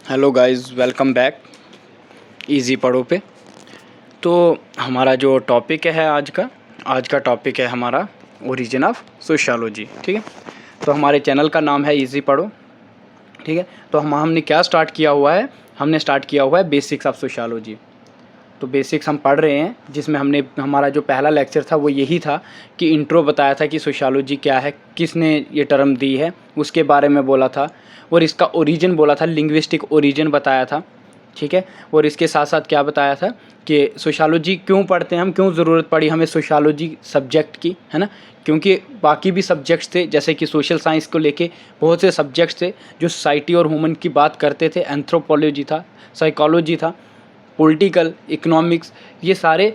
Hello guys, welcome back easy पढ़ो पे। तो हमारा जो टॉपिक है आज का टॉपिक है हमारा ओरिजिन ऑफ सोशियोलॉजी। ठीक है, तो हमारे चैनल का नाम है इजी पढ़ो। ठीक है, तो हमने क्या स्टार्ट किया हुआ है, हमने स्टार्ट किया हुआ है बेसिक्स ऑफ सोशियोलॉजी। तो बेसिक्स हम पढ़ रहे हैं, जिसमें हमने हमारा जो पहला लेक्चर था वो यही था कि इंट्रो बताया था कि सोशियोलॉजी क्या है, किसने ये टर्म दी है, उसके बारे में बोला था, और इसका ओरिजिन बोला था, लिंग्विस्टिक ओरिजिन बताया था। ठीक है, और इसके साथ साथ क्या बताया था कि सोशियोलॉजी क्यों पढ़ते हैं हम, क्यों ज़रूरत पड़ी हमें सोशियोलॉजी सब्जेक्ट की, है ना। क्योंकि बाकी भी सब्जेक्ट्स थे, जैसे कि सोशल साइंस को लेके बहुत से सब्जेक्ट्स थे जो सोसाइटी और ह्यूमन की बात करते थे। एंथ्रोपोलॉजी था, साइकोलॉजी था, पॉलिटिकल, इकोनॉमिक्स, ये सारे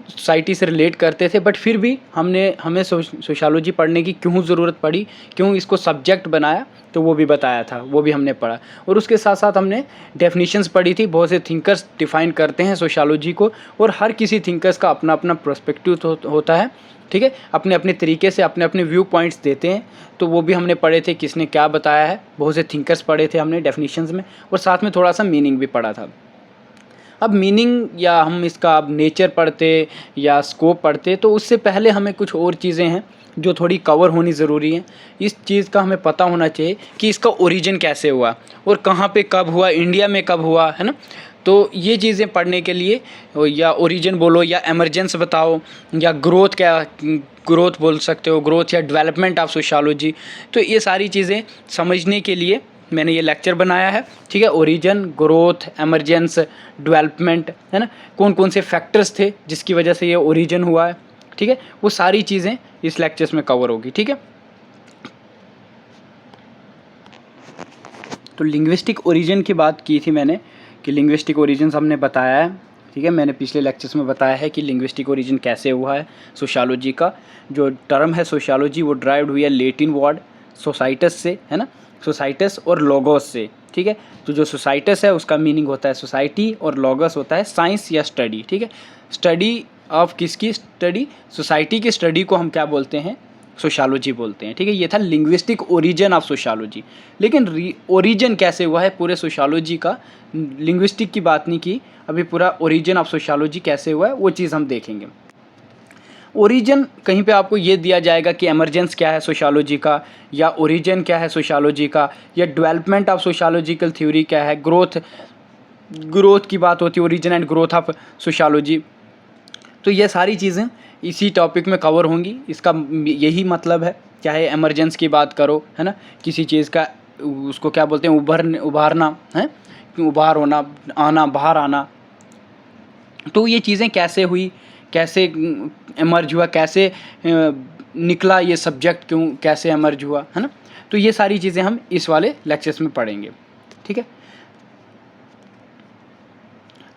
सोसाइटी से रिलेट करते थे। बट फिर भी हमें सोशियोलॉजी पढ़ने की क्यों ज़रूरत पड़ी, क्यों इसको सब्जेक्ट बनाया, तो वो भी बताया था, वो भी हमने पढ़ा। और उसके साथ साथ हमने डेफिनेशंस पढ़ी थी। बहुत से थिंकर्स डिफ़ाइन करते हैं सोशियोलॉजी को, और हर किसी थिंकर्स का अपना अपना पर्सपेक्टिव होता है। ठीक है, अपने अपने तरीके से अपने अपने व्यू पॉइंट्स देते हैं। तो वो भी हमने पढ़े थे, किसने क्या बताया है। बहुत से थिंकर्स पढ़े थे हमने डेफिनेशंस में, और साथ में थोड़ा सा मीनिंग भी पढ़ा था। अब मीनिंग या हम इसका अब नेचर पढ़ते या स्कोप पढ़ते, तो उससे पहले हमें कुछ और चीज़ें हैं जो थोड़ी कवर होनी ज़रूरी है। इस चीज़ का हमें पता होना चाहिए कि इसका ओरिजिन कैसे हुआ और कहाँ पे कब हुआ, इंडिया में कब हुआ, है ना। तो ये चीज़ें पढ़ने के लिए, या ओरिजिन बोलो या एमरजेंस बताओ या ग्रोथ, क्या ग्रोथ बोल सकते हो, ग्रोथ या डेवलपमेंट ऑफ सोशियोलॉजी। तो ये सारी चीज़ें समझने के लिए मैंने ये लेक्चर बनाया है। ठीक है, ओरिजिन, ग्रोथ, एमरजेंस, डेवलपमेंट, है ना, कौन कौन से फैक्टर्स थे जिसकी वजह से ये ओरिजिन हुआ है। ठीक है, वो सारी चीज़ें इस लेक्चर्स में कवर होगी। ठीक है, तो लिंग्विस्टिक ओरिजिन की बात की थी मैंने कि लिंग्विस्टिक ओरिजिन हमने बताया है। ठीक है, मैंने पिछले लेक्चर्स में बताया है कि लिंग्विस्टिक ओरिजिन कैसे हुआ है। सोशियोलॉजी का जो टर्म है सोशियोलॉजी, वो ड्राइव्ड हुई है लेटिन वर्ड सोसाइटस से, है ना, सोसाइटस और लोगोस से। ठीक है, तो जो सोसाइटस है उसका मीनिंग होता है सोसाइटी, और लोगस होता है साइंस या स्टडी। ठीक है, स्टडी ऑफ किसकी स्टडी, सोसाइटी की स्टडी को हम क्या बोलते हैं, सोशियोलॉजी बोलते हैं। ठीक है, ये था लिंग्विस्टिक ओरिजिन ऑफ सोशियोलॉजी। लेकिन ओरिजिन कैसे हुआ है पूरे सोशियोलॉजी का, लिंग्विस्टिक की बात नहीं की अभी, पूरा ओरिजिन ऑफ सोशियोलॉजी कैसे हुआ है वो चीज़ हम देखेंगे। ओरिजिन कहीं पे आपको ये दिया जाएगा कि एमरजेंस क्या है सोशियोलॉजी का, या ओरिजिन क्या है सोशियोलॉजी का, या डेवलपमेंट ऑफ सोशियोलॉजिकल थ्योरी क्या है, ग्रोथ की बात होती है, origin and growth of sociology. तो ये सारी चीज़ें इसी टॉपिक में कवर होंगी। इसका यही मतलब है, चाहे एमरजेंस की बात करो, है ना, किसी चीज़ का उसको क्या बोलते हैं, उभारना है, उभार होना, आना, बाहर आना। तो ये चीज़ें कैसे हुई, कैसे एमर्ज हुआ, कैसे निकला ये सब्जेक्ट, क्यों कैसे एमर्ज हुआ, है ना। तो ये सारी चीज़ें हम इस वाले लेक्चर्स में पढ़ेंगे। ठीक है,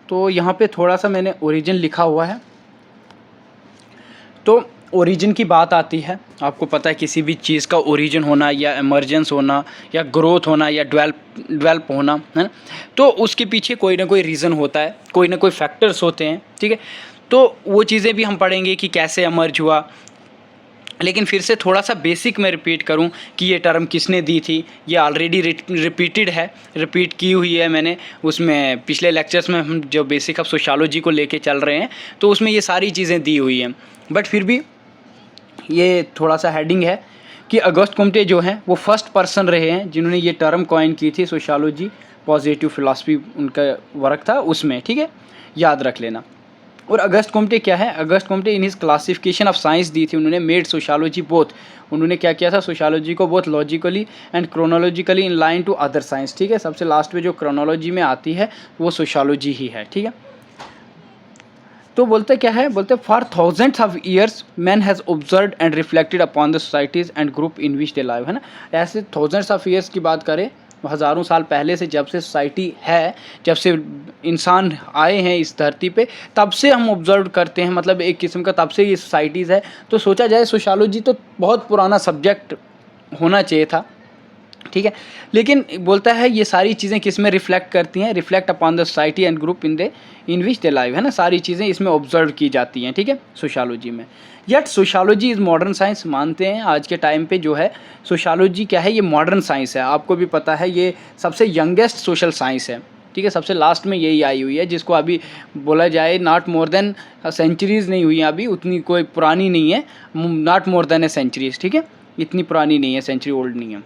तो यहाँ पे थोड़ा सा मैंने ओरिजिन लिखा हुआ है। तो ओरिजिन की बात आती है, आपको पता है किसी भी चीज़ का ओरिजिन होना, या एमरजेंस होना, या ग्रोथ होना, या डेवलप होना, है ना, तो उसके पीछे कोई ना कोई रीज़न होता है, कोई ना कोई फैक्टर्स होते हैं। ठीक है, तो वो चीज़ें भी हम पढ़ेंगे कि कैसे एमर्ज हुआ। लेकिन फिर से थोड़ा सा बेसिक मैं रिपीट करूं कि ये टर्म किसने दी थी, ये ऑलरेडी रिपीटेड है, रिपीट की हुई है मैंने उसमें पिछले लेक्चर्स में। हम जो बेसिक ऑफ सोशियोलॉजी को लेके चल रहे हैं, तो उसमें ये सारी चीज़ें दी हुई हैं। बट फिर भी ये थोड़ा सा हेडिंग है कि अगस्त कुम्टे जो हैं वो फर्स्ट पर्सन रहे हैं जिन्होंने ये टर्म कॉइन की थी, सोशियोलॉजी पॉजिटिव फिलॉसफी उनका वर्क था उसमें। ठीक है, याद रख लेना। और अगस्त कुम्टे क्या है, Auguste Comte in his classification of science दी थी उन्होंने, मेड सोशियोलॉजी बोथ, उन्होंने क्या किया था, सोशियोलॉजी को both logically and chronologically in line to other science. ठीक है, सबसे लास्ट में जो क्रोनोलॉजी में आती है वो सोशियोलॉजी ही है। ठीक है, तो बोलते क्या है, बोलते for thousands of years man has observed and reflected upon the societies and group in which they live, है ना। ऐसे थाउजेंड्स ऑफ ईयर्स की बात करें, हज़ारों साल पहले से, जब से सोसाइटी है, जब से इंसान आए हैं इस धरती पे, तब से हम ऑब्जर्व करते हैं, मतलब एक किस्म का तब से ये सोसाइटीज़ है। तो सोचा जाए सोशियोलॉजी तो बहुत पुराना सब्जेक्ट होना चाहिए था, ठीक है। लेकिन बोलता है ये सारी चीज़ें किस में रिफ्लेक्ट करती हैं, reflect upon the society and group in which they live, है ना, सारी चीज़ें इसमें ऑब्जर्व की जाती हैं, ठीक है, सोशियोलॉजी में। Yet sociology is modern science, मानते हैं आज के टाइम पे जो है सोशियोलॉजी क्या है, ये मॉडर्न साइंस है। आपको भी पता है ये सबसे यंगेस्ट सोशल साइंस है, ठीक है, सबसे लास्ट में यही आई हुई है, जिसको अभी बोला जाए नॉट मोर देन सेंचुरीज़ नहीं हुई हैं अभी, उतनी कोई पुरानी नहीं है, not more than A centuries, ठीक है, इतनी पुरानी नहीं है, सेंचुरी ओल्ड नहीं है।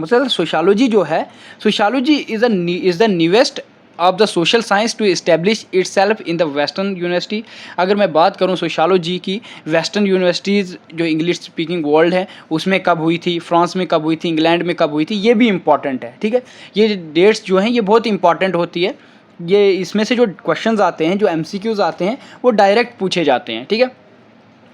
मतलब सोशियोलॉजी जो है, sociology is the newest of the social science to establish itself in the western university. अगर मैं बात करूं सोशियोलॉजी की, वेस्टर्न यूनिवर्सिटीज़ जो इंग्लिश स्पीकिंग वर्ल्ड है उसमें कब हुई थी, फ्रांस में कब हुई थी, इंग्लैंड में कब हुई थी, ये भी इंपॉर्टेंट है, ठीक है। ये डेट्स जो हैं ये बहुत इंपॉर्टेंट होती है। ये इसमें से जो क्वेश्चंस आते हैं, जो MCQs आते हैं, वो डायरेक्ट पूछे जाते हैं, ठीक है।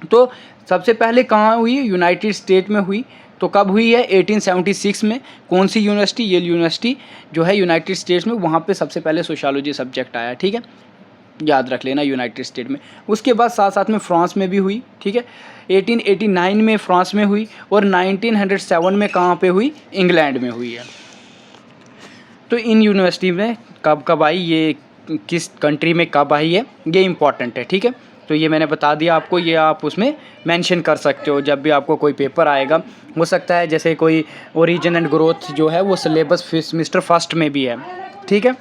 तो सबसे पहले कहाँ हुई, यूनाइटेड स्टेट में हुई। तो कब हुई है, 1876 में। कौन सी यूनिवर्सिटी, येल यूनिवर्सिटी जो है यूनाइटेड स्टेट्स में, वहाँ पे सबसे पहले सोशियोलॉजी सब्जेक्ट आया, ठीक है, याद रख लेना, यूनाइटेड स्टेट में। उसके बाद साथ साथ में फ्रांस में भी हुई, ठीक है, 1889 में फ्रांस में हुई, और 1907 में कहाँ पे हुई, इंग्लैंड में हुई है। तो इन यूनिवर्सिटी में कब कब आई, ये किस कंट्री में कब आई है, ये इंपॉर्टेंट है, ठीक है। तो ये मैंने बता दिया आपको, ये आप उसमें मेंशन कर सकते हो जब भी आपको कोई पेपर आएगा। हो सकता है जैसे कोई ओरिजिन एंड ग्रोथ जो है वो सिलेबस सेमेस्टर फर्स्ट में भी है, ठीक है।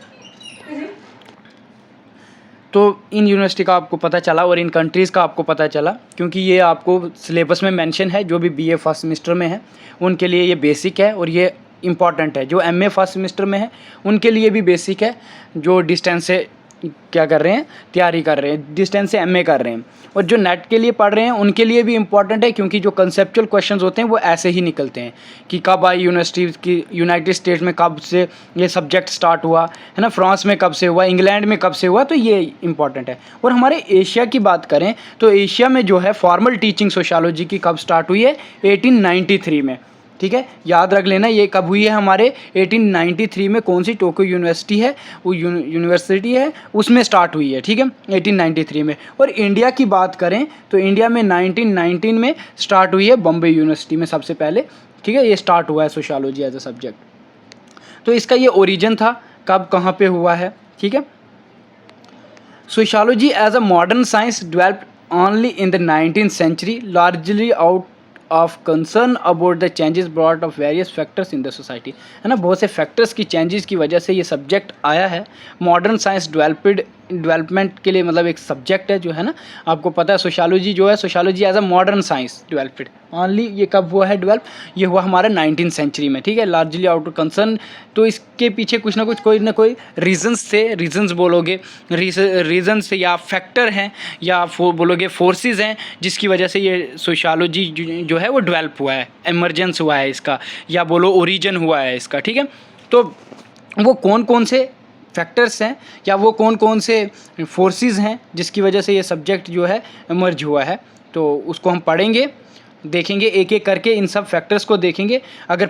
तो इन यूनिवर्सिटी का आपको पता चला और इन कंट्रीज़ का आपको पता चला, क्योंकि ये आपको सिलेबस में मेंशन है। जो भी BA फर्स्ट सेमेस्टर में है उनके लिए ये बेसिक है और ये इम्पॉर्टेंट है। जो MA फर्स्ट सेमेस्टर में है उनके लिए भी बेसिक है, जो डिस्टेंस से क्या कर रहे हैं, तैयारी कर रहे हैं, डिस्टेंस से MA कर रहे हैं। और जो नेट के लिए पढ़ रहे हैं उनके लिए भी इम्पॉर्टेंट है, क्योंकि जो कंसेप्चुअल क्वेश्चंस होते हैं वो ऐसे ही निकलते हैं कि कब आई यूनिवर्सिटी की, यूनाइटेड स्टेट्स में कब से ये सब्जेक्ट स्टार्ट हुआ, है ना, फ्रांस में कब से हुआ, इंग्लैंड में कब से हुआ, तो ये इंपॉर्टेंट है। और हमारे एशिया की बात करें तो एशिया में जो है फॉर्मल टीचिंग सोशियोलॉजी की कब स्टार्ट हुई है, 1893 में, ठीक है, याद रख लेना। ये कब हुई है हमारे 1893 में। कौन सी, टोक्यो यूनिवर्सिटी है, वो यूनिवर्सिटी है, उसमें स्टार्ट हुई है, ठीक है, 1893 में। और इंडिया की बात करें तो इंडिया में 1919 में स्टार्ट हुई है, बॉम्बे यूनिवर्सिटी में सबसे पहले, ठीक है, ये स्टार्ट हुआ है सोशियोलॉजी एज अ सब्जेक्ट। तो इसका ये ओरिजिन था, कब कहाँ पे हुआ है, ठीक है। Sociology as a modern science developed only in the 19th century, largely out of concern about the changes brought of various factors in the society, है ना, बहुत से फैक्टर्स की चेंजेस की वजह से ये सब्जेक्ट आया है। मॉडर्न साइंस डेवलपमेंट के लिए मतलब एक सब्जेक्ट है जो है ना, आपको पता है सोशियोलॉजी जो है, sociology as a modern science developed only, ये कब हुआ है डेवलप, ये हुआ हमारे 19th सेंचुरी में, ठीक है, लार्जली आउट ऑफ कंसर्न। तो इसके पीछे कुछ ना कोई रीजंस थे, रीजंस बोलोगे, रीजंस या फैक्टर हैं या बोलोगे फोर्सेस हैं, जिसकी वजह से ये सोशियोलॉजी जो है वो डेवलप हुआ है, एमरजेंस हुआ है इसका, या बोलो ओरिजिन हुआ है इसका, ठीक है। तो वो कौन कौन से फैक्टर्स हैं या वो कौन कौन से फोर्सेस हैं जिसकी वजह से ये सब्जेक्ट जो है इमर्ज हुआ है, तो उसको हम पढ़ेंगे, देखेंगे एक एक करके, इन सब फैक्टर्स को देखेंगे। अगर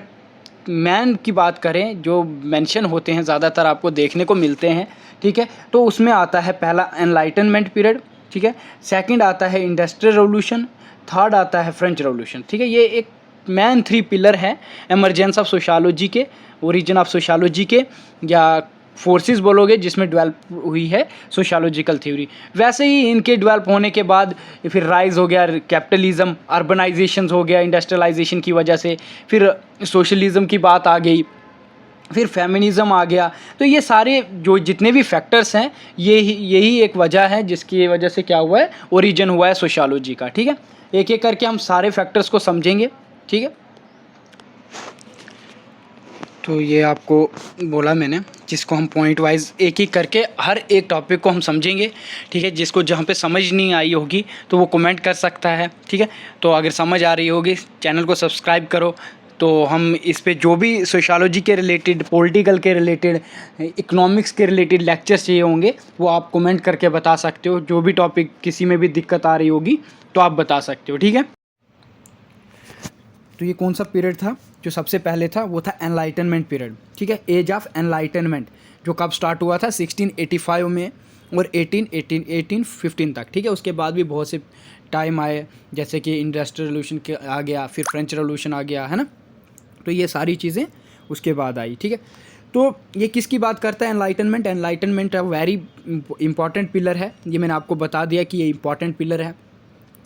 मैन की बात करें, जो मेंशन होते हैं ज़्यादातर आपको देखने को मिलते हैं, ठीक है, तो उसमें आता है पहला एनलाइटनमेंट पीरियड, ठीक है, सेकंड आता है इंडस्ट्रियल रेवोल्यूशन, थर्ड आता है फ्रेंच रेवोल्यूशन, ठीक है। ये एक मैन 3 पिलर हैं एमरजेंस ऑफ सोशियोलॉजी के, ओरिजिन ऑफ सोशियोलॉजी के, या फोर्सेस बोलोगे जिसमें डेवलप हुई है सोशियोलॉजिकल थ्योरी। वैसे ही इनके डेवलप होने के बाद फिर राइज हो गया कैपिटलिज्म, अर्बनाइजेशन हो गया इंडस्ट्रियलाइजेशन की वजह से, फिर सोशलिज्म की बात आ गई, फिर फेमिनिज़म आ गया। तो ये सारे जो जितने भी फैक्टर्स हैं, यही एक वजह है जिसकी वजह से क्या हुआ है, ओरिजिन हुआ है सोशियोलॉजी का, ठीक है। एक एक करके हम सारे फैक्टर्स को समझेंगे, ठीक है। तो ये आपको बोला मैंने, जिसको हम पॉइंट वाइज एक एक करके हर एक टॉपिक को हम समझेंगे, ठीक है। जिसको जहाँ पे समझ नहीं आई होगी तो वो कमेंट कर सकता है, ठीक है। तो अगर समझ आ रही होगी चैनल को सब्सक्राइब करो। तो हम इस पे जो भी सोशियोलॉजी के रिलेटेड, पॉलिटिकल के रिलेटेड, इकोनॉमिक्स के रिलेटेड लेक्चर्स चाहिए होंगे वो आप कमेंट करके बता सकते हो। जो भी टॉपिक किसी में भी दिक्कत आ रही होगी तो आप बता सकते हो, ठीक है। तो ये कौन सा पीरियड था जो सबसे पहले था, वो था एनलाइटनमेंट पीरियड, ठीक है, एज ऑफ एनलाइटनमेंट, जो कब स्टार्ट हुआ था 1685 में और 1815 तक, ठीक है। उसके बाद भी बहुत से टाइम आए, जैसे कि इंडस्ट्रियल रेवोल्यूशन के आ गया, फिर फ्रेंच रेवोल्यूशन आ गया, है ना। तो ये सारी चीज़ें उसके बाद आई, ठीक है। तो ये किसकी बात करता है? Enlightenment. Enlightenment very important pillar है, ये मैंने आपको बता दिया कि ये इंपॉर्टेंट पिलर है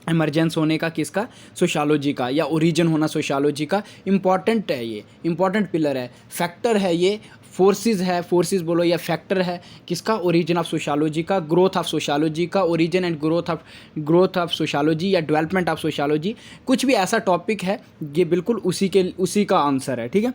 इमरजेंस होने का, किसका? सोशियोलॉजी का, या ओरिजिन होना सोशियोलॉजी का इम्पॉर्टेंट है, ये इंपॉर्टेंट पिलर है, फैक्टर है, ये फोर्सेस है, फोर्सेस बोलो या फैक्टर है किसका? ओरिजिन ऑफ सोशियोलॉजी का, ग्रोथ ऑफ सोशियोलॉजी का, origin and growth of sociology या डेवलपमेंट ऑफ सोशियोलॉजी, कुछ भी ऐसा टॉपिक है, ये बिल्कुल उसी का आंसर है, ठीक है।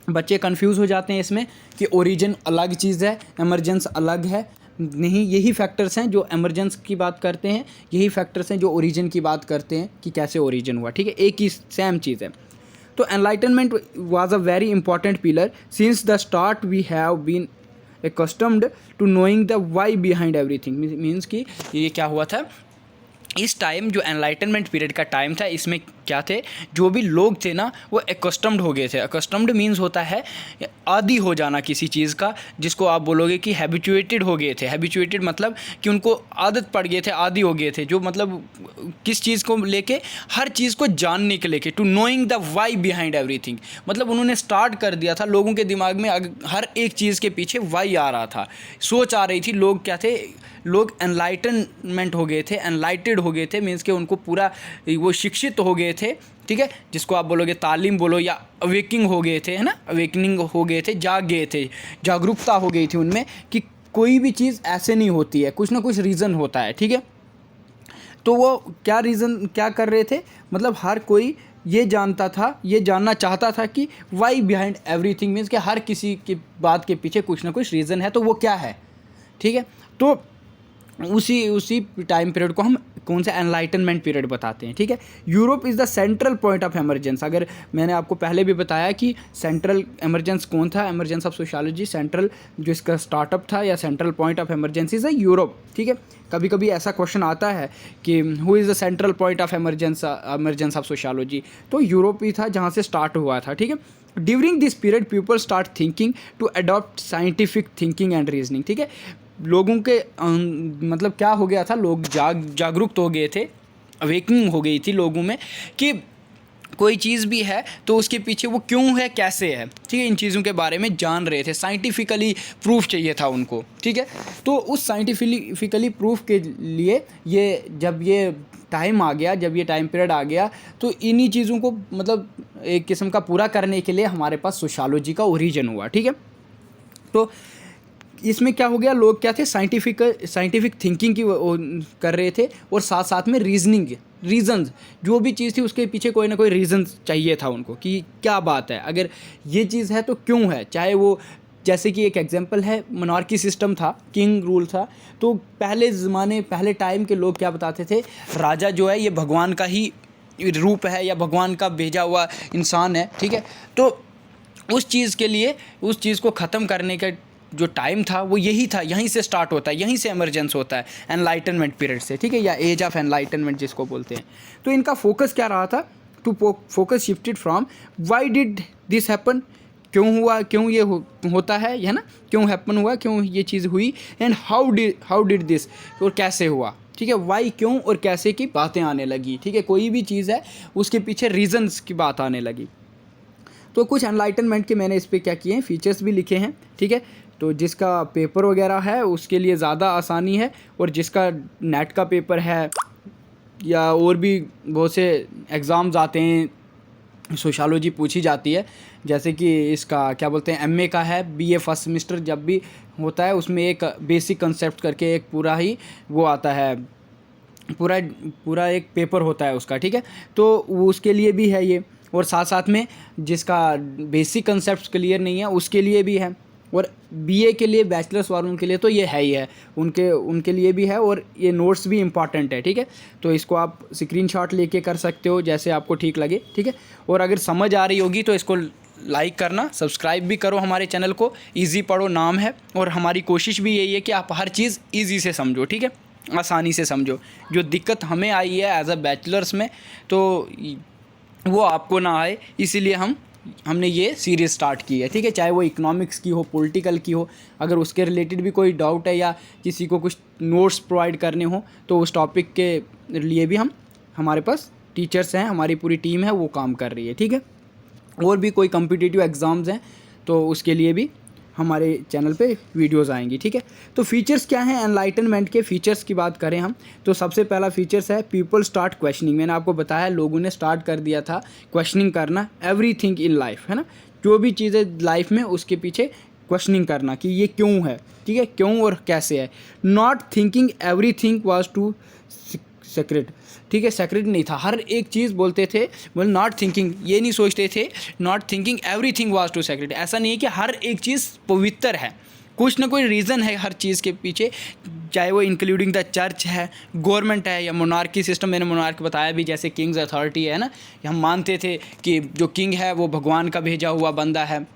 बच्चे कंफ्यूज हो जाते हैं इसमें कि ओरिजिन अलग चीज़ है, इमरजेंस अलग है। नहीं, यही फैक्टर्स हैं जो इमरजेंस की बात करते हैं, यही फैक्टर्स हैं जो ओरिजिन की बात करते हैं कि कैसे ओरिजिन हुआ, ठीक है। एक ही सेम चीज़ है। तो enlightenment was a very important pillar since the start we have been accustomed to knowing the why behind everything। मीन्स कि ये क्या हुआ था इस टाइम, जो एनलाइटनमेंट पीरियड का टाइम था, इसमें क्या थे, जो भी लोग थे ना वो एकस्टम्ड हो गए थे। एकस्टम्ड मीन्स होता है आदी हो जाना किसी चीज़ का, जिसको आप बोलोगे कि हैबिचुएटेड हो गए थे। हैबिचुएटेड मतलब कि उनको आदत पड़ गए थे, आदी हो गए थे, जो मतलब किस चीज़ को लेके, हर चीज़ को जानने के लेके, to knowing the why behind everything. मतलब उन्होंने स्टार्ट कर दिया था, लोगों के दिमाग में हर एक चीज़ के पीछे वाई आ रहा था, सोच आ रही थी। लोग क्या थे, लोग एनलाइटनमेंट हो गए थे, एनलाइटेड हो गए थे, मीन्स कि उनको पूरा वो शिक्षित हो गए थे, ठीक है, जिसको आप बोलोगे तालीम बोलो या अवेकिंग हो गए थे, है ना, अवेकनिंग हो गए थे, जाग गए थे, जागरूकता हो गई थी उनमें कि कोई भी चीज़ ऐसे नहीं होती है, कुछ ना कुछ रीज़न होता है, ठीक है। तो वो क्या रीज़न क्या कर रहे थे, मतलब हर कोई ये जानता था, ये जानना चाहता था कि वाई बिहाइंड एवरीथिंग, मीन्स कि हर किसी की बात के पीछे कुछ ना कुछ रीज़न है, तो वो क्या है, ठीक है। तो उसी टाइम पीरियड को हम कौन सा एनलाइटनमेंट पीरियड बताते हैं, ठीक है। Europe is the central point of emergence. अगर मैंने आपको पहले भी बताया कि सेंट्रल एमरजेंस कौन था, एमरजेंस ऑफ सोशियोलॉजी, सेंट्रल जो इसका स्टार्टअप था या सेंट्रल पॉइंट ऑफ एमरजेंसी है यूरोप, ठीक है। कभी कभी ऐसा क्वेश्चन आता है कि who is the central point of emergence of sociology, तो यूरोप ही था जहाँ से स्टार्ट हुआ था, ठीक है। During this period people start thinking to adopt scientific thinking and reasoning, ठीक है। लोगों के मतलब क्या हो गया था, लोग जागरूक हो गए थे, अवेकनिंग हो गई थी लोगों में कि कोई चीज़ भी है तो उसके पीछे वो क्यों है, कैसे है, ठीक है। इन चीज़ों के बारे में जान रहे थे, साइंटिफिकली प्रूफ चाहिए था उनको, ठीक है। तो उस साइंटिफिकली प्रूफ के लिए जब ये टाइम आ गया, जब ये टाइम पीरियड आ गया, तो इन्हीं चीज़ों को मतलब एक किस्म का पूरा करने के लिए हमारे पास सोशियोलॉजी का ओरिजिन हुआ, ठीक है। तो इसमें क्या हो गया, लोग क्या थे, साइंटिफिक थिंकिंग की कर रहे थे, और साथ साथ में रीज़न्स, जो भी चीज़ थी उसके पीछे कोई ना कोई रीज़न चाहिए था उनको कि क्या बात है, अगर ये चीज़ है तो क्यों है। चाहे वो, जैसे कि एक एग्जांपल है, मोनार्की सिस्टम था, किंग रूल था, तो पहले टाइम के लोग क्या बताते थे, राजा जो है ये भगवान का ही रूप है या भगवान का भेजा हुआ इंसान है, ठीक है। तो उस चीज़ के लिए, उस चीज़ को ख़त्म करने का जो टाइम था वो यही था, यहीं से स्टार्ट होता है, यहीं से एमरजेंस होता है, एनलाइटनमेंट पीरियड से, ठीक है, या एज ऑफ एनलाइटनमेंट जिसको बोलते हैं। तो इनका फोकस क्या रहा था, to focus shifted from why did this happen, क्यों हुआ, क्यों ये होता है ना, क्यों हैपन हुआ, क्यों ये चीज़ हुई, एंड हाउ डिड दिस, और कैसे हुआ, ठीक है। वाई, क्यों और कैसे की बातें आने लगी, ठीक है। कोई भी चीज़ है उसके पीछे रीजंस की बात आने लगी। तो कुछ एनलाइटनमेंट के मैंने इस पर क्या किए हैं, फीचर्स भी लिखे हैं, ठीक है। तो जिसका पेपर वगैरह है उसके लिए ज़्यादा आसानी है, और जिसका नेट का पेपर है या और भी बहुत से एग्ज़ाम्स आते हैं, सोशियोलॉजी पूछी जाती है, जैसे कि इसका क्या बोलते हैं, एमए का है, बीए फर्स्ट सेमेस्टर जब भी होता है उसमें एक बेसिक कंसेप्ट करके एक पूरा ही वो आता है, पूरा एक पेपर होता है उसका, ठीक है। तो उसके लिए भी है ये, और साथ साथ में जिसका बेसिक कंसेप्ट क्लियर नहीं है उसके लिए भी है, और बीए के लिए, बैचलर्स वालों के लिए तो ये है ही है, उनके लिए भी है, और ये नोट्स भी इम्पॉर्टेंट है, ठीक है। तो इसको आप स्क्रीनशॉट लेके कर सकते हो जैसे आपको ठीक लगे, ठीक है। और अगर समझ आ रही होगी तो इसको लाइक करना, सब्सक्राइब भी करो हमारे चैनल को, इजी पढ़ो नाम है, और हमारी कोशिश भी यही है कि आप हर चीज़ ईजी से समझो, ठीक है, आसानी से समझो। जो दिक्कत हमें आई है एज अ बैचलर्स में, तो वो आपको ना आए, इसीलिए हमने ये सीरीज़ स्टार्ट की है, ठीक है। चाहे वो इकोनॉमिक्स की हो, पॉलिटिकल की हो, अगर उसके रिलेटेड भी कोई डाउट है या किसी को कुछ नोट्स प्रोवाइड करने हो तो उस टॉपिक के लिए भी हमारे पास टीचर्स हैं, हमारी पूरी टीम है वो काम कर रही है, ठीक है। और भी कोई कॉम्पिटिटिव एग्ज़ाम्स हैं तो उसके लिए भी हमारे चैनल पे वीडियोस आएंगी, ठीक है। तो फीचर्स क्या हैं एनलाइटनमेंट के? फीचर्स की बात करें हम तो सबसे पहला फीचर्स है पीपल स्टार्ट क्वेश्चनिंग। मैंने आपको बताया लोगों ने स्टार्ट कर दिया था क्वेश्चनिंग करना एवरीथिंग इन लाइफ, है ना, जो भी चीज़ें लाइफ में उसके पीछे क्वेश्चनिंग करना कि ये क्यों है, ठीक है, क्यों और कैसे है। Not thinking everything was too sacred, ठीक है, सेक्रेट नहीं था, हर एक चीज़ बोलते थे, बोल नॉट थिंकिंग, ये नहीं सोचते थे not thinking everything was too sacred. ऐसा नहीं है कि हर एक चीज़ पवित्र है, कुछ ना कोई रीज़न है हर चीज़ के पीछे, चाहे वो इंक्लूडिंग द चर्च है, गवर्नमेंट है या मोनार्की सिस्टम। मैंने मोनार्क बताया भी, जैसे किंग्स अथॉरिटी है ना, हम मानते थे कि जो किंग है वो भगवान का भेजा हुआ बंदा है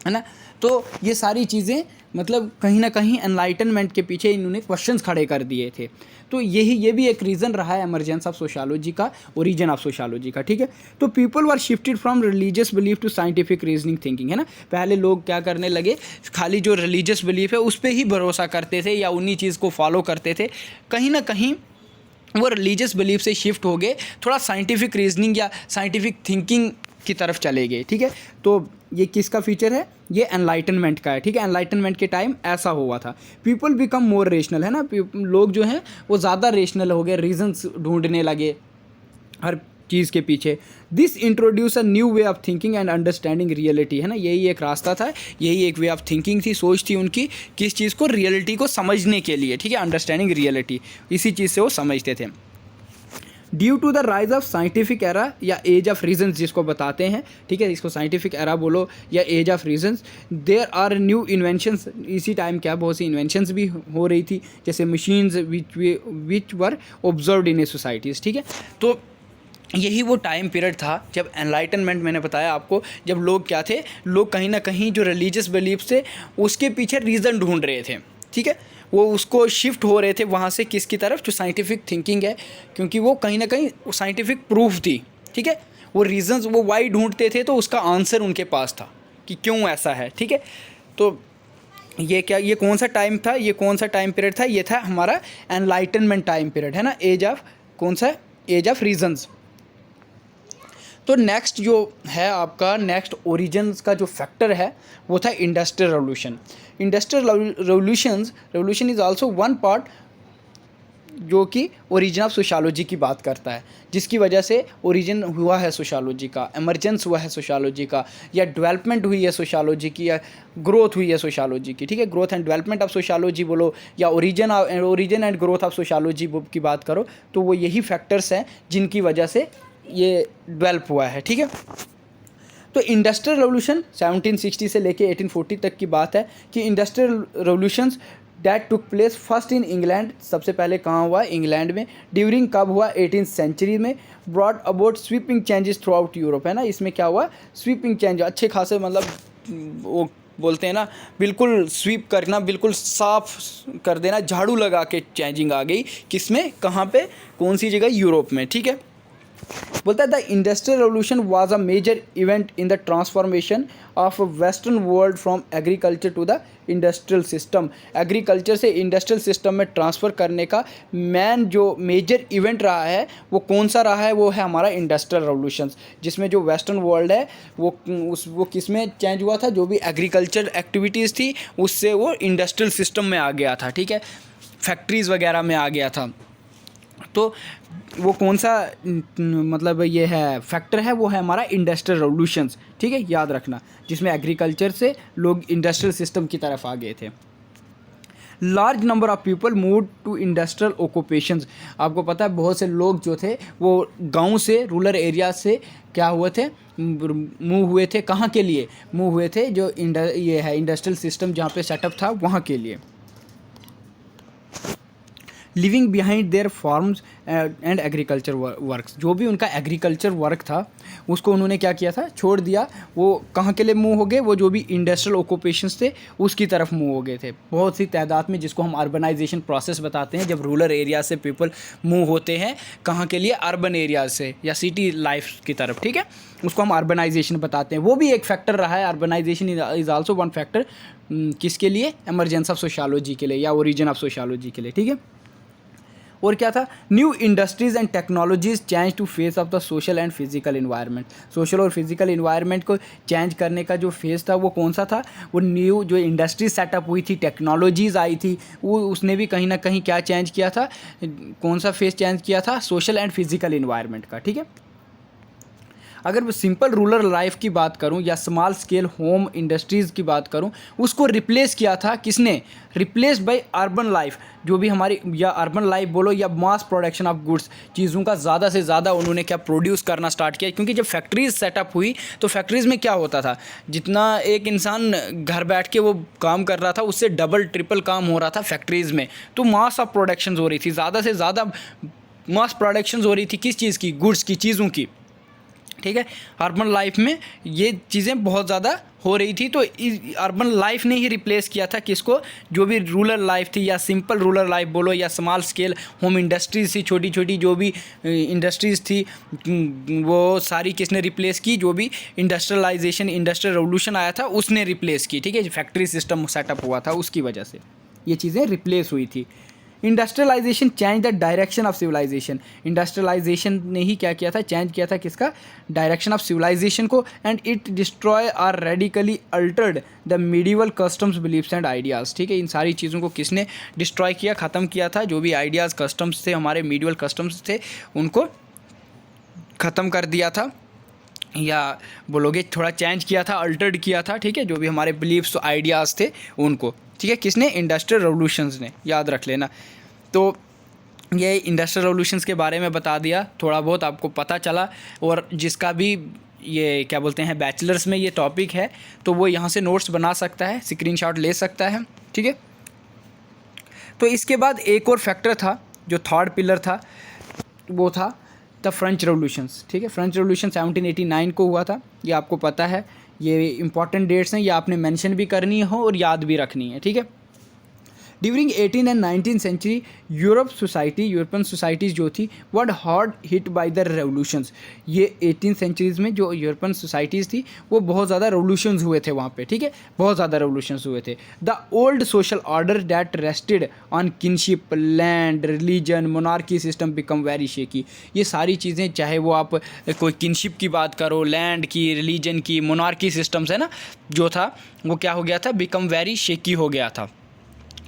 ना। तो ये सारी चीज़ें मतलब कहीं ना कहीं एनलाइटनमेंट के पीछे इन्होंने क्वेश्चंस खड़े कर दिए थे। तो ये भी एक रीज़न रहा है एमरजेंस ऑफ सोशियोलॉजी का, ओरिजिन ऑफ सोशियोलॉजी का, ठीक है। तो people were shifted from religious belief to scientific reasoning thinking, है ना। पहले लोग क्या करने लगे, खाली जो रिलीजियस बिलीफ है उस पर ही भरोसा करते थे या उन्हीं चीज़ को फॉलो करते थे। कहीं ना कहीं वो रिलीजियस बिलीफ से शिफ्ट हो गए, थोड़ा साइंटिफिक रीजनिंग या साइंटिफिक थिंकिंग की तरफ चले गए, ठीक है। तो ये किसका फीचर है? ये एनलाइटनमेंट का है, ठीक है। एनलाइटनमेंट के टाइम ऐसा हुआ था। पीपल बिकम मोर रेशनल, है ना, लोग जो हैं वो ज़्यादा रेशनल हो गए, रीजंस ढूंढने लगे हर चीज़ के पीछे। This introduce a new way of thinking and understanding reality, है ना, यही एक रास्ता था, यही एक वे ऑफ थिंकिंग थी, सोच थी उनकी, किस चीज़ को, रियलिटी को समझने के लिए, ठीक है, अंडरस्टैंडिंग रियलिटी, इसी चीज़ से वो समझते थे। Due to the rise of scientific era या एज ऑफ रीजन्स जिसको बताते हैं, ठीक है, इसको साइंटिफिक एरा बोलो या age of reasons, there are new inventions. इसी टाइम क्या बहुत सी इन्वेंशंस भी हो रही थी, जैसे machines which were observed in a societies, ठीक है। तो यही वो टाइम पीरियड था जब एनलाइटनमेंट, मैंने बताया आपको, जब लोग क्या थे, लोग कहीं ना कहीं जो रिलीजियस बिलीफ थे उसके पीछे रीज़न ढूंढ रहे थे, ठीक है, वो उसको शिफ्ट हो रहे थे वहाँ से किसकी तरफ, जो साइंटिफिक थिंकिंग है, क्योंकि वो कहीं ना कहीं साइंटिफिक प्रूफ थी, ठीक है। वो रीजंस वो वाई ढूंढते थे तो उसका आंसर उनके पास था कि क्यों ऐसा है, ठीक है। तो ये क्या, ये कौन सा टाइम था, ये कौन सा टाइम पीरियड था? ये था हमारा एनलाइटनमेंट टाइम पीरियड, है ना, एज ऑफ, कौन सा, एज ऑफ रीजन्स। तो नेक्स्ट जो है आपका, नेक्स्ट ओरिजिन्स का जो फैक्टर है वो था industrial revolution. Industrial revolution is also one part जो कि ओरिजिन ऑफ सोशियोलॉजी की बात करता है, जिसकी वजह से ओरिजिन हुआ है सोशियोलॉजी का, एमरजेंस हुआ है सोशियोलॉजी का, या डेवलपमेंट हुई है सोशियोलॉजी की, या ग्रोथ हुई है सोशियोलॉजी की, ठीक है। Growth and development of sociology बोलो या origin and growth of sociology की बात करो, तो वो यही फैक्टर्स हैं जिनकी वजह से ये डेवलप हुआ है, ठीक है। तो इंडस्ट्रियल रेवोल्यूशन 1760 से लेके 1840 तक की बात है कि industrial revolutions that took place first in England, सबसे पहले कहाँ हुआ, इंग्लैंड में। ड्यूरिंग कब हुआ, 18th सेंचुरी में। Broad about sweeping changes through out Europe, है ना, इसमें क्या हुआ, स्वीपिंग चेंज, अच्छे खासे, मतलब वो बोलते हैं ना, बिल्कुल स्वीप करना, बिल्कुल साफ कर देना, झाड़ू लगा के चेंजिंग आ गई, किसमें, कहाँ पे, कौन सी जगह, यूरोप में, ठीक है। बोलता है the industrial revolution was a major event in the transformation of western world from agriculture to the industrial system. Agriculture से इंडस्ट्रियल सिस्टम में ट्रांसफ़र करने का मेन जो मेजर इवेंट रहा है वो कौन सा रहा है, वो है हमारा इंडस्ट्रियल रेवोल्यूशन, जिसमें जो वेस्टर्न वर्ल्ड है वो किस में चेंज हुआ था, जो भी एग्रीकल्चर एक्टिविटीज़ थी उससे वो इंडस्ट्रियल सिस्टम में आ गया था, ठीक है, फैक्ट्रीज़ वगैरह में आ गया था। तो वो कौन सा मतलब ये है फैक्टर है, वो है हमारा इंडस्ट्रियल रेवोल्यूशंस, ठीक है, याद रखना, जिसमें एग्रीकल्चर से लोग इंडस्ट्रियल सिस्टम की तरफ आ गए थे। Large number of people move to industrial occupations. आपको पता है बहुत से लोग जो थे वो गांव से, रूरल एरिया से क्या हुए थे, मूव हुए थे, कहाँ के लिए मूव हुए थे, जो ये है इंडस्ट्रियल सिस्टम जहाँ पे सेटअप था वहाँ के लिए। Living behind there farms and agriculture works, जो भी उनका एग्रीकल्चर वर्क था उसको उन्होंने क्या किया था, छोड़ दिया। वो कहाँ के लिए मूव हो गए, वो जो भी इंडस्ट्रियल ऑक्यूपेशंस थे उसकी तरफ मूव हो गए थे बहुत सी तादाद में, जिसको हम अर्बनाइजेशन प्रोसेस बताते हैं। जब रूरल एरिया से पीपल मूव होते हैं कहाँ के लिए, अर्बन एरिया से या सिटी लाइफ की तरफ, ठीक है, उसको हम अर्बनाइजेशन बताते हैं। वो भी एक फैक्टर रहा है, urbanisation is also one factor, किसके लिए, एमरजेंस ऑफ सोशियोलॉजी के लिए या ओरिजिन ऑफ सोशियोलॉजी के लिए, ठीक है। और क्या था, new industries and technologies change to face of the social and physical environment. Social और फिजिकल इन्वायरमेंट को चेंज करने का जो फेस था वो कौन सा था, वो न्यू जो इंडस्ट्री सेटअप हुई थी, टेक्नोलॉजीज़ आई थी, वो उसने भी कहीं ना कहीं क्या चेंज किया था, कौन सा फेस चेंज किया था, सोशल एंड फिजिकल इन्वायरमेंट का। ठीक है, अगर मैं सिंपल रूरल लाइफ की बात करूं या स्मॉल स्केल होम इंडस्ट्रीज़ की बात करूं, उसको रिप्लेस किया था किसने, रिप्लेस्ड बाय अर्बन लाइफ, जो भी हमारी या अर्बन लाइफ बोलो या मास प्रोडक्शन ऑफ गुड्स, चीज़ों का ज़्यादा से ज़्यादा उन्होंने क्या प्रोड्यूस करना स्टार्ट किया। क्योंकि जब फैक्ट्रीज सेटअप हुई तो फैक्ट्रीज़ में क्या होता था, जितना एक इंसान घर बैठ के वो काम कर रहा था उससे डबल ट्रिपल काम हो रहा था फैक्ट्रीज़ में। तो मास ऑफ प्रोडक्शन हो रही थी, ज़्यादा से ज़्यादा मास प्रोडक्शन हो रही थी, किस चीज़ की, गुड्स की, चीज़ों की। ठीक है, अर्बन लाइफ में ये चीज़ें बहुत ज़्यादा हो रही थी, तो अर्बन लाइफ ने ही रिप्लेस किया था किसको, जो भी रूरल लाइफ थी या सिंपल रूरल लाइफ बोलो या स्मॉल स्केल होम इंडस्ट्रीज़ थी, छोटी छोटी जो भी इंडस्ट्रीज़ थी, वो सारी किसने रिप्लेस की, जो भी इंडस्ट्रियलाइजेशन, इंडस्ट्रियल रेवोल्यूशन आया था उसने रिप्लेस की। ठीक है, फैक्ट्री सिस्टम सेटअप हुआ था उसकी वजह से ये चीज़ें रिप्लेस हुई थी। Industrialisation change the direction of civilisation, industrialisation ने ही क्या किया था, चेंज किया था किसका, डायरेक्शन ऑफ सिविलाइजेशन को। And it destroy or radically altered the medieval customs, beliefs and ideas. ठीक है, इन सारी चीज़ों को किसने डिस्ट्रॉय किया, ख़त्म किया था, जो भी आइडियाज़ कस्टम्स थे, हमारे मीडिवल कस्टम्स थे, उनको ख़त्म कर दिया था, या बोलोगे थोड़ा चेंज किया था, अल्टर्ड किया था। ठीक है, जो भी हमारे बिलीफ्स आइडियाज़ थे उनको। ठीक है, किसने, इंडस्ट्रियल रेवोल्यूशंस ने, याद रख लेना। तो ये इंडस्ट्रियल रेवोल्यूशंस के बारे में बता दिया, थोड़ा बहुत आपको पता चला। और जिसका भी ये क्या बोलते हैं बैचलर्स में ये टॉपिक है तो वो यहाँ से नोट्स बना सकता है, स्क्रीनशॉट ले सकता है। ठीक है, तो इसके बाद एक और फैक्टर था जो थर्ड पिलर था, वो था द फ्रेंच रेवोल्यूशंस। ठीक है, फ्रेंच रेवोल्यूशन 1789 को हुआ था, ये आपको पता है, ये इंपॉर्टेंट डेट्स हैं, ये आपने मेंशन भी करनी हो और याद भी रखनी है। ठीक है, during 18 and 19 century European societies जो थी were hard hit by the revolutions. ये 18 सेंचुरीज़ में जो यूरोपियन सोसाइटीज़ थी वो बहुत ज़्यादा रेवोल्यूशंस हुए थे वहाँ पे। ठीक है, बहुत ज़्यादा रेवोल्यूशंस हुए थे। The old social order that rested on kinship, land, religion, monarchy system become very shaky. ये सारी चीज़ें, चाहे वो आप कोई किनशिप की बात करो, लैंड की, रिलीजन की, मोनार्की सिस्टम्स है ना, जो था वो क्या हो गया था, बिकम वेरी शेकी हो गया था।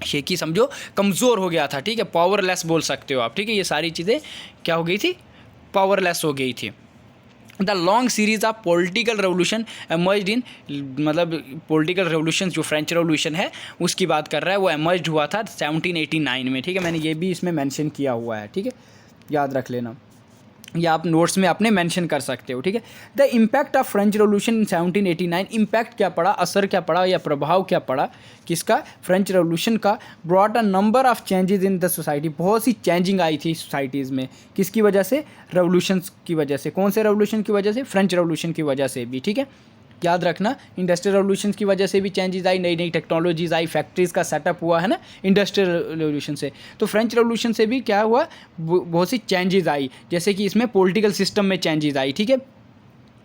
शेकी समझो कमज़ोर हो गया था। ठीक है, पावरलेस बोल सकते हो आप। ठीक है, ये सारी चीज़ें क्या हो गई थी, पावरलेस हो गई थी। The long series of political revolution emerged in, मतलब पॉलिटिकल रेवोल्यूशन जो फ्रेंच रेवोल्यूशन है उसकी बात कर रहा है, वो एमर्ज्ड हुआ था 1789 में। ठीक है, मैंने ये भी इसमें मेंशन किया हुआ है। ठीक है, याद रख लेना, या आप नोट्स में अपने मेंशन कर सकते हो। ठीक है, the impact of French revolution in 1789, impact क्या पड़ा, असर क्या पड़ा या प्रभाव क्या पड़ा किसका, फ्रेंच रेवोल्यूशन का। Brought a number of changes in the society, बहुत सी चेंजिंग आई थी सोसाइटीज़ में, किसकी वजह से, रेवोल्यूशन की वजह से। कौन से रेवोल्यूशन की वजह से, फ्रेंच रेवोल्यूशन की वजह से भी। ठीक है, याद रखना, इंडस्ट्रियल रेवोल्यूशन की वजह से भी चेंजेस आई, नई नई टेक्नोलॉजीज़ आई, फैक्ट्रीज़ का सेटअप हुआ है ना इंडस्ट्रियल रेवोल्यूशन से। तो फ्रेंच रेवोल्यूशन से भी क्या हुआ, बहुत सी चेंजेस आई, जैसे कि इसमें पॉलिटिकल सिस्टम में चेंजेस आई। ठीक है,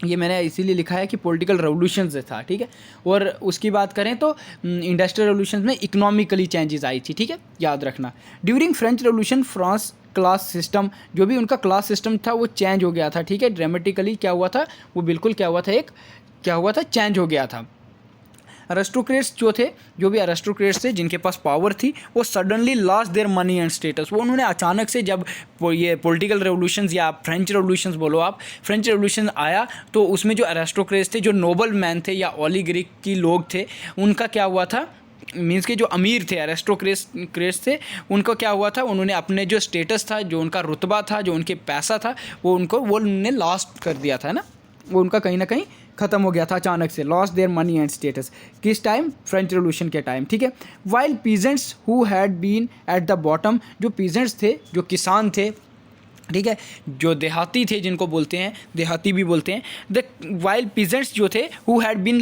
ये मैंने इसीलिए लिखा है कि पॉलिटिकल रेवोल्यूशन से था। ठीक है, और उसकी बात करें तो इंडस्ट्रियल रेवोल्यूशन में इकोनॉमिकली चेंजेस आई थी। ठीक है, याद रखना। During French revolution France class system, जो भी उनका क्लास सिस्टम था वो चेंज हो गया था। ठीक है, ड्रामेटिकली क्या हुआ था, वो बिल्कुल क्या हुआ था, क्या हुआ था, चेंज हो गया था। अरिस्टोक्रेट्स जो थे, जो भी अरिस्टोक्रेट्स थे जिनके पास पावर थी, वो suddenly lost their money and status. वो उन्होंने अचानक से, जब ये पॉलिटिकल रेवोल्यूशंस या फ्रेंच रेवोल्यूशंस बोलो आप, फ्रेंच रेवोल्यूशन आया तो उसमें जो अरिस्टोक्रेट्स थे, जो नोबल मैन थे या ओलिगार्क की लोग थे, उनका क्या हुआ था, मीन्स के जो अमीर थे, अरिस्टोक्रेट्स थे, उनको क्या हुआ था, उन्होंने अपने जो स्टेटस था, जो उनका रुतबा था, जो उनके पैसा था, वो उन्होंने लॉस्ट कर दिया था ना, वो उनका कहीं ना कहीं ख़त्म हो गया था अचानक से। Lost their money and status, किस टाइम, फ्रेंच रेवोल्यूशन के टाइम। ठीक है, while peasants who had been at the bottom, जो पीजेंट्स थे, जो किसान थे, ठीक है, जो देहाती थे, जिनको बोलते हैं देहाती भी बोलते हैं, द वाइल पीजेंट्स जो थे, who had been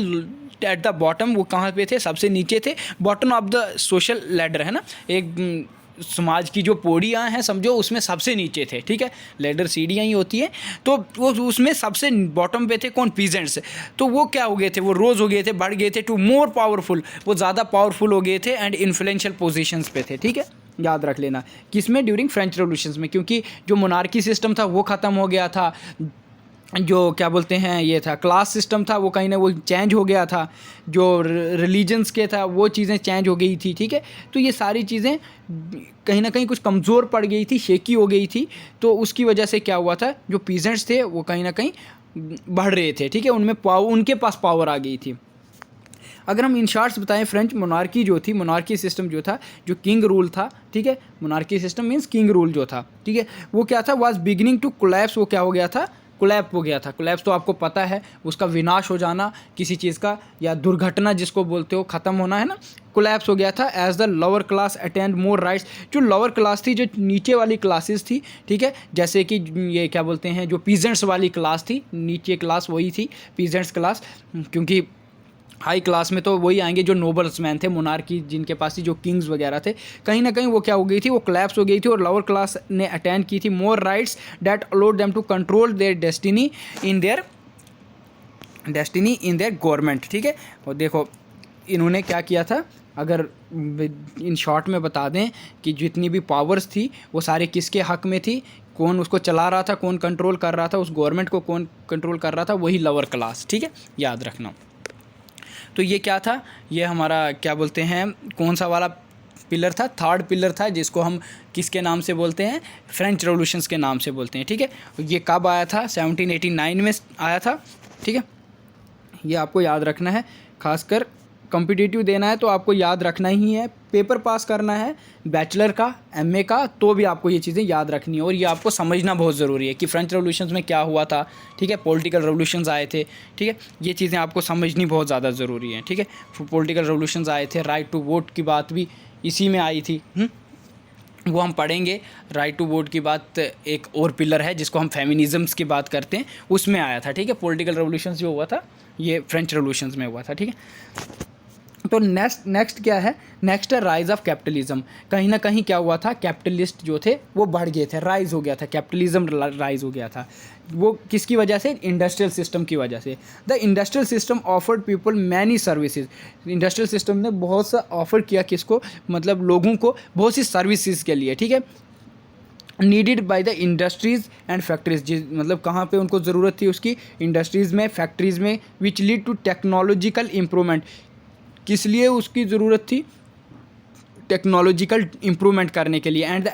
at the bottom, वो कहाँ पे थे, सबसे नीचे थे, bottom of the social ladder है ना, एक समाज की जो पौड़ियाँ हैं समझो उसमें सबसे नीचे थे। ठीक है, लैडर सीढ़ियाँ ही होती हैं, तो वो उसमें सबसे बॉटम पे थे कौन, पीजेंट्स। तो वो क्या हो गए थे, वो रोज़ हो गए थे, बढ़ गए थे टू मोर पावरफुल, वो ज़्यादा पावरफुल हो गए थे एंड इन्फ्लुएंशियल पोजीशंस पे थे। ठीक है, याद रख लेना। किसमें? ड्यूरिंग फ्रेंच रेवोल्यूशन में, क्योंकि जो मोनार्की सिस्टम था वो ख़त्म हो गया था, जो क्या बोलते हैं ये था क्लास सिस्टम था वो कहीं ना वो चेंज हो गया था, जो रिलीजन्स के था वो चीज़ें चेंज हो गई थी, ठीक है। तो ये सारी चीज़ें कहीं ना कहीं कुछ कमज़ोर पड़ गई थी, शेकी हो गई थी, तो उसकी वजह से क्या हुआ था, जो पीजेंट्स थे वो कहीं ना कहीं बढ़ रहे थे, ठीक है, उनमें पावर, उनके पास पावर आ गई थी। अगर हम इन शॉर्ट्स बताएं, फ्रेंच मोनार्की जो थी, मोनार्की सिस्टम जो था, जो किंग रूल था, ठीक है, monarchy system means king rule जो था, ठीक है, वो क्या था, वाज बिगिनिंग टू कोलैप्स, वो क्या हो गया था, कोलैप हो गया था। कोलैप्स तो आपको पता है, उसका विनाश हो जाना किसी चीज़ का, या दुर्घटना जिसको बोलते हो, ख़त्म होना है ना, कोलैप्स हो गया था। As the lower class attend more rights, जो लोअर क्लास थी, जो नीचे वाली क्लासेस थी, ठीक है, जैसे कि ये क्या बोलते हैं, जो पीजेंट्स वाली क्लास थी, नीचे क्लास वही थी पीजेंट्स क्लास, क्योंकि हाई क्लास में तो वही आएंगे जो नोबल्स मैन थे, मोनार्की जिनके पास थी, जो किंग्स वगैरह थे, कहीं ना कहीं वो क्या हो गई थी, वो कोलैप्स हो गई थी, और लोअर क्लास ने अटेंड की थी more rights that allowed them to control their destiny in their government, ठीक है। और देखो इन्होंने क्या किया था, अगर इन शॉर्ट में बता दें कि जितनी भी पावर्स थी वो सारे किसके हक में थी, कौन उसको चला रहा था, कौन कंट्रोल कर रहा था, उस गवर्नमेंट को कौन कंट्रोल कर रहा था, वही लोअर क्लास, ठीक है, याद रखना। तो ये क्या था, ये हमारा क्या बोलते हैं, कौन सा वाला पिलर था, थर्ड पिलर था, जिसको हम किसके नाम से बोलते हैं, फ्रेंच रेवोल्यूशंस के नाम से बोलते हैं, ठीक है। ये कब आया था, 1789 में आया था, ठीक है, ये आपको याद रखना है। खासकर कॉम्पिटिटिव देना है तो आपको याद रखना ही है, पेपर पास करना है बैचलर का, एमए का, तो भी आपको ये चीज़ें याद रखनी है, और ये आपको समझना बहुत ज़रूरी है कि फ्रेंच रेवोल्यूशंस में क्या हुआ था, ठीक है, पॉलिटिकल रेवोल्यूशंस आए थे, ठीक है, ये चीज़ें आपको समझनी बहुत ज़्यादा ज़रूरी है, ठीक है। पॉलिटिकल रेवोल्यूशंस आए थे, राइट टू वोट की बात भी इसी में आई थी, वो हम पढ़ेंगे। राइट टू वोट की बात एक और पिलर है जिसको हम फेमिनिज़म्स की बात करते हैं, उसमें आया था, ठीक है। पॉलिटिकल रेवोल्यूशंस जो हुआ था ये फ्रेंच रेवोल्यूशंस में हुआ था, ठीक है। तो नेक्स्ट क्या है, नेक्स्ट है राइज ऑफ कैपिटलिज्म। कहीं ना कहीं क्या हुआ था, कैपिटलिस्ट जो थे वो बढ़ गए थे, राइज हो गया था, कैपिटलिज्म राइज हो गया था। वो किसकी वजह से, इंडस्ट्रियल सिस्टम की वजह से। The industrial system offered people many services, industrial system ने बहुत सा ऑफर किया, किसको, मतलब लोगों को बहुत सी सर्विसेज के लिए, ठीक है, needed by the industries and factories, जिस मतलब कहाँ पे उनको ज़रूरत थी उसकी, इंडस्ट्रीज़ में, फैक्ट्रीज़ में, which lead to technological improvement, किस लिए उसकी ज़रूरत थी, टेक्नोलॉजिकल इम्प्रूवमेंट करने के लिए, and the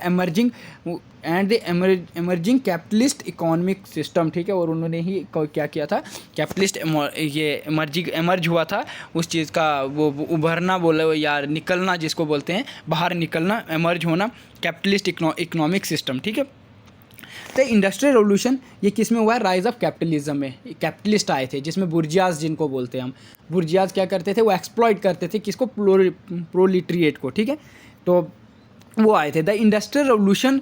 emerging capitalist economic system, ठीक है। और उन्होंने ही क्या किया था, कैपिटलिस्ट ये एमर्ज हुआ था उस चीज़ का, वो उभरना बोले यार, निकलना जिसको बोलते हैं, बाहर निकलना, एमर्ज होना, कैपिटलिस्ट इकोनॉमिक सिस्टम, ठीक है। तो इंडस्ट्रियल रेवोल्यूशन ये किस में हुआ है, राइज ऑफ कैपिटलिज्म में। कैपिटलिस्ट आए थे जिसमें बुर्जियाज जिनको बोलते हैं हम, बुर्जियाज क्या करते थे, वो एक्सप्लॉइट करते थे किसको, प्रोलिटरिएट को, ठीक है। तो वो आए थे। The industrial revolution,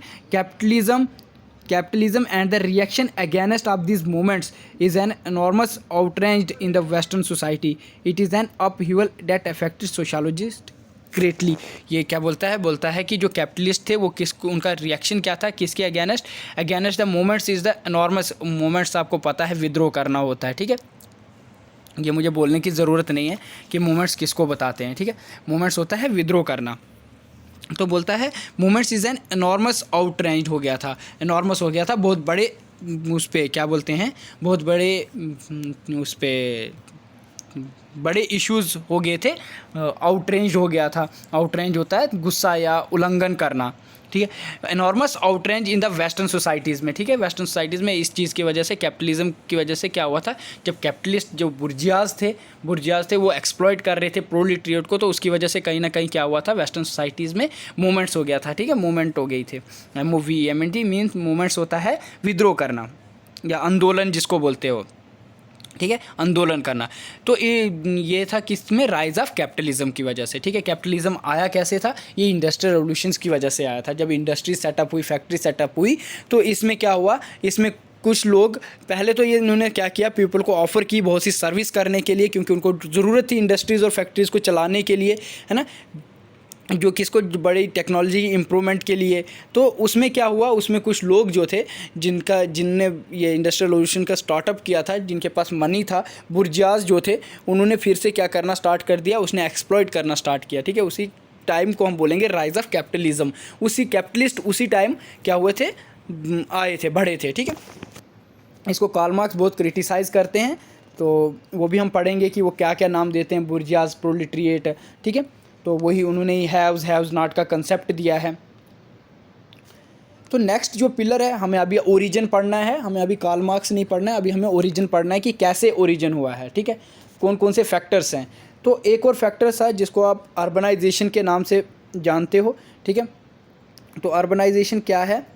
capitalism and the reaction against of this movements is an enormous outrage in the western society. It is an upheaval that affected sociologists greatly. ये क्या बोलता है कि जो कैपिटलिस्ट थे वो किसको, उनका रिएक्शन क्या था, किसके against the movements is the enormous movements, आपको पता है विद्रोह करना होता है, ठीक है। ये मुझे बोलने की ज़रूरत नहीं है कि मूवमेंट्स किसको बताते हैं, ठीक है। मूवमेंट्स होता है विद्रोह करना। तो बोलता है मूवमेंट्स इज़ एन एनॉर्मस आउटरेंज हो गया था, एनॉर्मस हो गया था, बहुत बड़े उस पर क्या बोलते हैं, बहुत बड़े उस पर बड़े इश्यूज़ हो गए थे, आउटरेंज हो गया था। आउटरेंज होता है गुस्सा या उल्लंघन करना, ठीक है। Enormous outrage in the western societies में, ठीक है, वेस्टर्न सोसाइटीज़ में इस चीज़ की वजह से, कैपिटलिज्म की वजह से क्या हुआ था, जब कैपिटलिस्ट जो बुर्जियाज थे वो एक्सप्लॉइट कर रहे थे प्रोलिटरिएट को, तो उसकी वजह से कहीं ना कहीं क्या हुआ था, वेस्टर्न सोसाइटीज़ में मूवमेंट्स हो गया था, ठीक है, मूवमेंट हो गई थे। MOVEMENT मीन्स मूवमेंट्स होता है विद्रोह करना या आंदोलन जिसको बोलते हो, ठीक है, आंदोलन करना। तो ये था किस में, राइज ऑफ कैपिटलिज्म की वजह से, ठीक है। कैपिटलिज्म आया कैसे था, ये इंडस्ट्रियल रेवोल्यूशंस की वजह से आया था। जब इंडस्ट्री सेटअप हुई, फैक्ट्री सेटअप हुई, तो इसमें क्या हुआ, इसमें कुछ लोग पहले तो ये इन्होंने क्या किया, पीपल को ऑफ़र की बहुत सी सर्विस करने के लिए, क्योंकि उनको ज़रूरत थी इंडस्ट्रीज़ और फैक्ट्रीज़ को चलाने के लिए, है ना, जो किसको, बड़ी टेक्नोलॉजी इम्प्रूवमेंट के लिए। तो उसमें क्या हुआ, उसमें कुछ लोग जो थे जिनने ये इंडस्ट्रियल रेवोल्यूशन का स्टार्टअप किया था, जिनके पास मनी था, बुर्जियाज जो थे, उन्होंने फिर से क्या करना स्टार्ट कर दिया, उसने एक्सप्लॉइट करना स्टार्ट किया, ठीक है, उसी टाइम को हम बोलेंगे राइज ऑफ कैपिटलिज्म। उसी कैपिटलिस्ट उसी टाइम क्या हुए थे, आए थे, बढ़े थे, ठीक है। इसको कार्ल मार्क्स बहुत क्रिटिसाइज़ करते हैं, तो वो भी हम पढ़ेंगे कि वो क्या क्या नाम देते हैं, बुर्जियाज, प्रोलिटरिएट, ठीक है। तो वही उन्होंने ही हैव्स नॉट का कंसेप्ट दिया है। तो नेक्स्ट जो पिलर है, हमें अभी ओरिजिन पढ़ना है, हमें अभी कार्ल मार्क्स नहीं पढ़ना है, अभी हमें ओरिजिन पढ़ना है कि कैसे ओरिजिन हुआ है, ठीक है, कौन कौन से फैक्टर्स हैं। तो एक और फैक्टर्स है जिसको आप अर्बनाइजेशन के नाम से जानते हो, ठीक है। तो अर्बनाइजेशन क्या है?